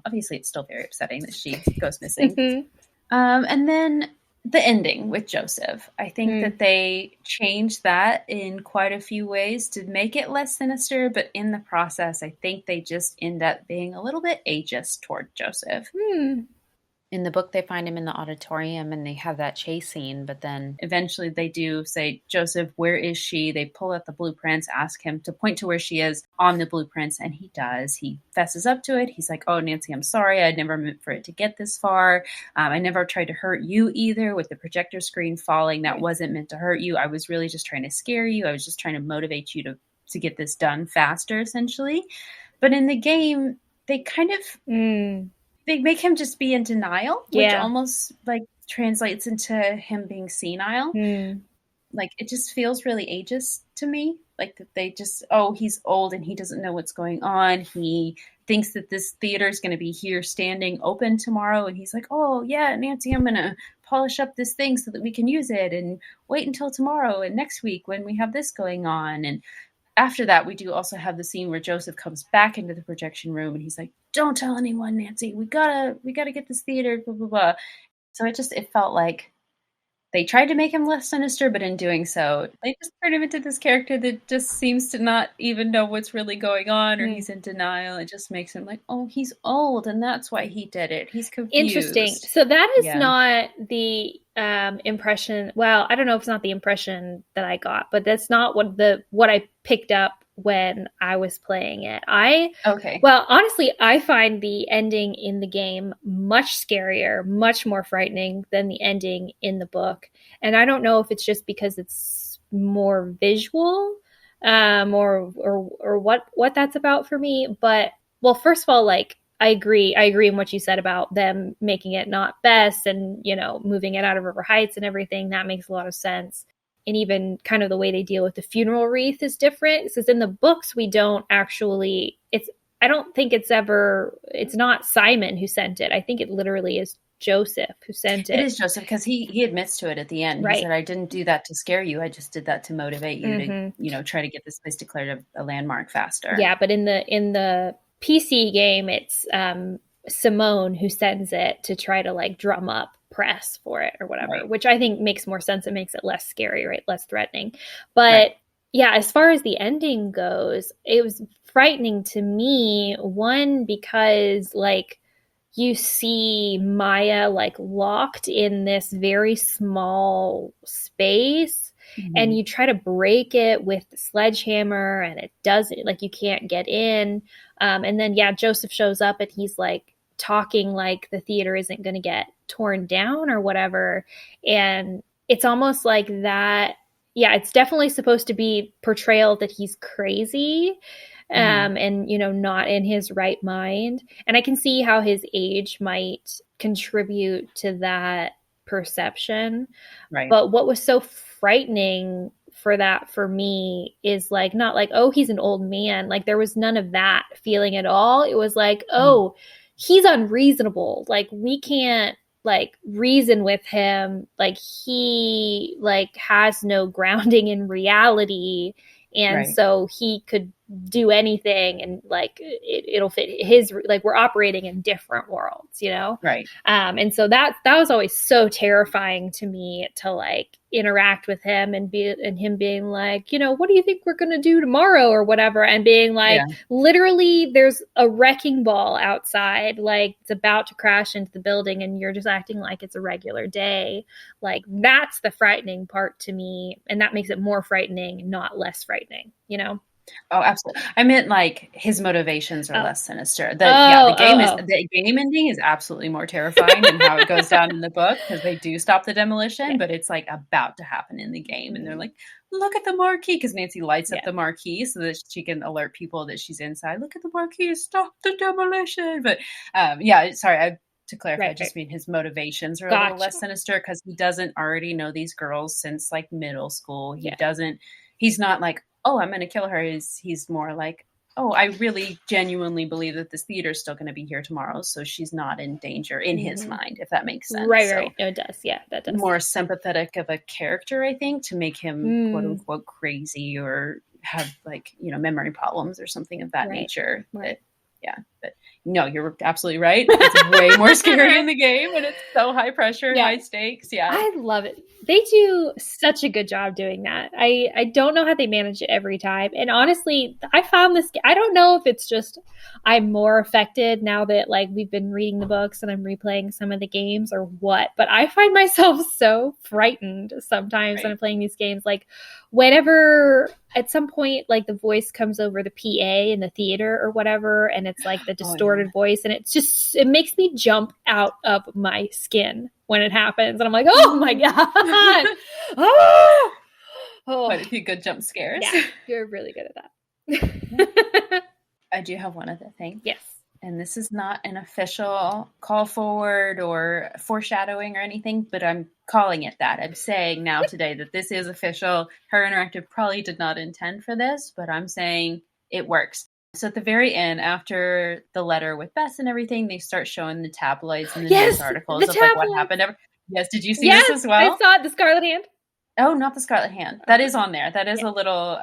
Obviously, it's still very upsetting that she goes missing. And then the ending with Joseph. I think that they changed that in quite a few ways to make it less sinister, but in the process, I think they just end up being a little bit ageist toward Joseph. In the book, they find him in the auditorium and they have that chase scene, but then eventually they do say, Joseph, where is she? They pull out the blueprints, ask him to point to where she is on the blueprints, and he does. He fesses up to it. He's like, oh, Nancy, I'm sorry. I never meant for it to get this far. I never tried to hurt you either with the projector screen falling. That wasn't meant to hurt you. I was really just trying to scare you. I was just trying to motivate you to get this done faster, essentially. But in the game, they kind of... They make him just be in denial, which almost like translates into him being senile. Like, it just feels really ageist to me. Like that they just, he's old and he doesn't know what's going on. He thinks that this theater is going to be here standing open tomorrow. And he's like, oh yeah, Nancy, I'm going to polish up this thing so that we can use it, and wait until tomorrow and next week when we have this going on. And after that, we do also have the scene where Joseph comes back into the projection room and he's like, don't tell anyone, Nancy. We gotta get this theater, blah, blah, blah. So it felt like they tried to make him less sinister, but in doing so, they just turned him into this character that just seems to not even know what's really going on, or he's in denial. It just makes him like, oh, he's old, and that's why he did it. He's confused. Interesting. So that is not the impression. Well, I don't know if it's not the impression that I got, but that's not what I picked up when I was playing it. Well, honestly, I find the ending in the game much scarier, much more frightening than the ending in the book. And I don't know if it's just because it's more visual, or what that's about for me. But, well, first of all, like, I agree in what you said about them making it not Bess and, moving it out of River Heights and everything. That makes a lot of sense. And even kind of the way they deal with the funeral wreath is different. Because in the books, we don't actually, I don't think it's not Simon who sent it. I think it literally is Joseph who sent it. It is Joseph, because he admits to it at the end. Right. He said, I didn't do that to scare you. I just did that to motivate you to, you know, try to get this place declared a landmark faster. Yeah, but in the PC game, it's Simone who sends it to try to like drum up press for it or whatever, Right. which I think makes more sense. It makes it less scary, right? Less threatening. But yeah, as far as the ending goes, it was frightening to me. One, because like you see Maya like locked in this very small space. And you try to break it with the sledgehammer and it doesn't, like you can't get in. And then, yeah, Joseph shows up and he's like talking like the theater isn't going to get torn down or whatever. And it's almost like that. Yeah, it's definitely supposed to be portrayal that he's crazy and, you know, not in his right mind. And I can see how his age might contribute to that perception. Right. But what was so frightening for that for me is like not like, oh, he's an old man. Like there was none of that feeling at all. It was like, oh, he's unreasonable. Like we can't like reason with him. Like he like has no grounding in reality. And so he could do anything and like it'll fit his, like we're operating in different worlds, you know? Right. And so that was always so terrifying to me to like interact with him and him being like, you know, what do you think we're going to do tomorrow or whatever? And being like, literally there's a wrecking ball outside, like it's about to crash into the building and you're just acting like it's a regular day. Like that's the frightening part to me. And that makes it more frightening, not less frightening, you know? Oh, absolutely. I meant like his motivations are less sinister. The game ending is absolutely more terrifying than how it goes down in the book because they do stop the demolition, but it's like about to happen in the game. And they're like, look at the marquee, because Nancy lights up the marquee so that she can alert people that she's inside. Look at the marquee, stop the demolition. But to clarify, I just mean his motivations are a little less sinister because he doesn't already know these girls since like middle school. He's not like, oh, I'm going to kill her. He's more like, oh, I really genuinely believe that this theater is still going to be here tomorrow. So she's not in danger in his mind, if that makes sense. Right. No, it does. Yeah, that does. More sympathetic of a character, I think, to make him quote unquote crazy or have like, you know, memory problems or something of that nature. Right. But no, you're absolutely right. It's way more scary in the game and it's so high pressure, high stakes. Yeah. I love it. They do such a good job doing that. I don't know how they manage it every time. And honestly, I found this, I don't know if it's just I'm more affected now that like we've been reading the books and I'm replaying some of the games or what, but I find myself so frightened sometimes when I'm playing these games. Like whenever at some point, like the voice comes over the PA in the theater or whatever, and it's like the distorted voice, and it makes me jump out of my skin when it happens, and I'm like, oh my god, quite a few good jump scares. Yeah, you're really good at that. I do have one other thing. Yes. And this is not an official call forward or foreshadowing or anything, but I'm calling it that. I'm saying now today that this is official. Her Interactive probably did not intend for this, but I'm saying it works. So at the very end, after the letter with Bess and everything, they start showing the tabloids and the news articles of like what happened. Yes, did you see this as well? I saw it, the Scarlet Hand. Oh, not the Scarlet Hand. That is on there. That is a little,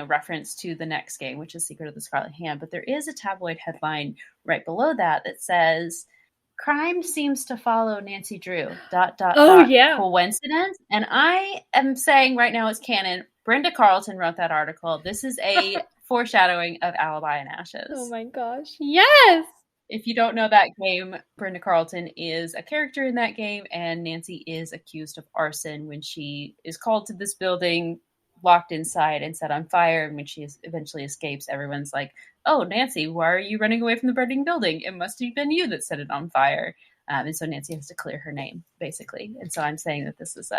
reference to the next game, which is Secret of the Scarlet Hand. But there is a tabloid headline right below that says, "Crime seems to follow Nancy Drew. ... Coincidence?" And I am saying right now it's canon. Brenda Carlton wrote that article. This is a foreshadowing of Alibi and Ashes. Oh my gosh. Yes! If you don't know that game, Brenda Carlton is a character in that game, and Nancy is accused of arson when she is called to this building, locked inside, and set on fire. And when she eventually escapes, everyone's like, oh, Nancy, why are you running away from the burning building? It must have been you that set it on fire. And so Nancy has to clear her name, basically. And so I'm saying that this is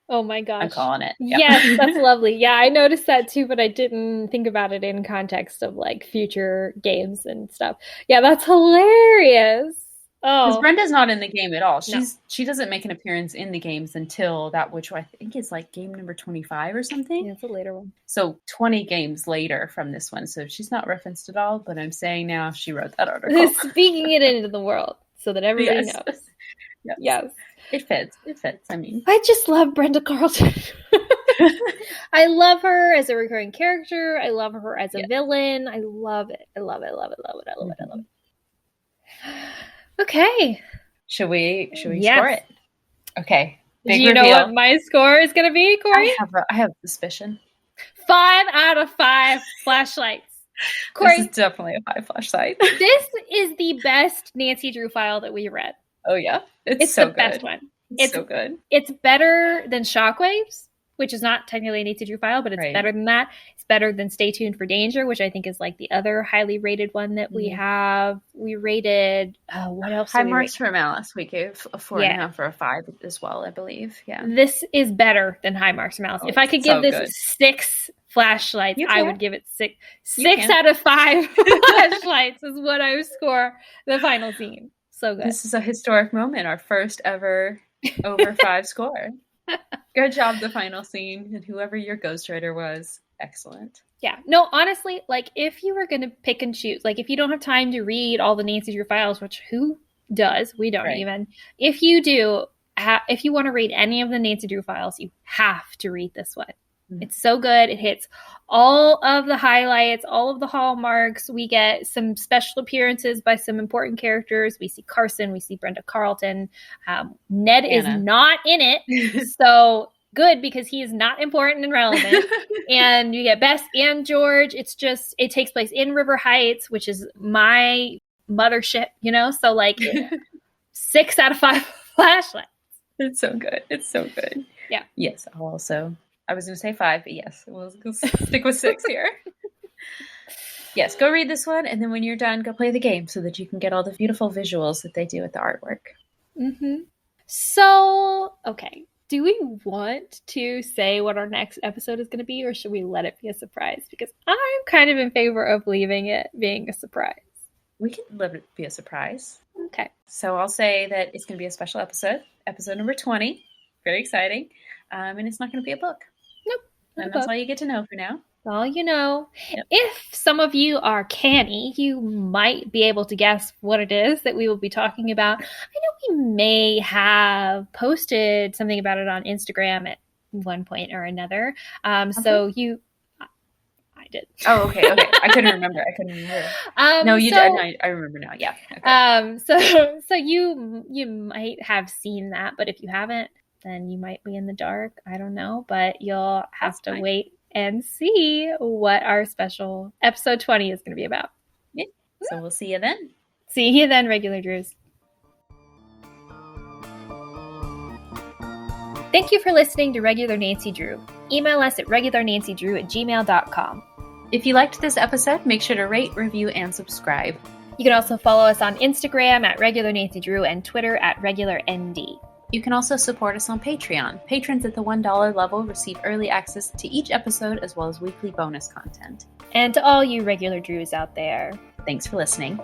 oh my gosh. I'm calling it. Yep. Yes, that's lovely. Yeah, I noticed that too, but I didn't think about it in context of like future games and stuff. Yeah, that's hilarious. Oh, because Brenda's not in the game at all. She doesn't make an appearance in the games until that, which I think is like game number 25 or something. Yeah, it's a later one. So 20 games later from this one. So she's not referenced at all, but I'm saying now she wrote that article. Speaking it into the world so that everybody knows. Yes. It fits. I mean, I just love Brenda Carlton. I love her as a recurring character. I love her as a villain. I love it. I love it. Okay. Should we score it? Okay. Big reveal. Know what my score is going to be, Kori? I have a suspicion. 5 out of 5 flashlights. Kori, this is definitely a 5 flashlight. This is the best Nancy Drew file that we read. Oh yeah, it's so the good. Best one. It's so good. It's better than Shockwaves, which is not technically a Nancy Drew file, but it's better than that. It's better than Stay Tuned for Danger, which I think is like the other highly rated one that we have. We rated, what else? High Marks for Malice. We gave a 4.5 or a 5 as well, I believe. Yeah. This is better than High Marks for Malice. If I could give this 6 flashlights, I would give it 6 out of 5 flashlights is what I would score the final scene. So good. This is a historic moment. Our first ever over 5 score. Good job, the final scene, and whoever your ghostwriter was, excellent. Yeah. No, honestly, like if you were going to pick and choose, like if you don't have time to read all the Nancy Drew files, which who does? We don't even. If you do, if you want to read any of the Nancy Drew files, you have to read this one. It's so good. It hits all of the highlights, all of the hallmarks. We get some special appearances by some important characters. We see Carson. We see Brenda Carlton. Ned is not in it. So good, because he is not important and relevant. And you get Bess and George. It takes place in River Heights, which is my mothership, So like 6 out of 5 flashlights. It's so good. Yeah. Yes. I was going to say 5, but yes, we'll stick with 6 here. Yes, go read this one, and then when you're done, go play the game so that you can get all the beautiful visuals that they do with the artwork. Mm-hmm. So, okay, do we want to say what our next episode is going to be, or should we let it be a surprise? Because I'm kind of in favor of leaving it being a surprise. We can let it be a surprise. Okay. So I'll say that it's going to be a special episode number 20. Very exciting. And it's not going to be a book. Nope. And that's all you get to know for now. That's all you know. Yep. If some of you are canny, you might be able to guess what it is that we will be talking about. I know we may have posted something about it on Instagram at one point or another. So you... I did. Oh, okay. I couldn't remember. No, you did. I remember now. Yeah. Okay. So you might have seen that, but if you haven't, then you might be in the dark. I don't know, but you'll have to wait and see what our special episode 20 is going to be about. Yeah. So we'll see you then. See you then, Regular Drews. Thank you for listening to Regular Nancy Drew. Email us at regularnancydrew@gmail.com. If you liked this episode, make sure to rate, review, and subscribe. You can also follow us on Instagram at Regular Nancy Drew and Twitter at RegularND. You can also support us on Patreon. Patrons at the $1 level receive early access to each episode as well as weekly bonus content. And to all you Regular Drews out there, thanks for listening.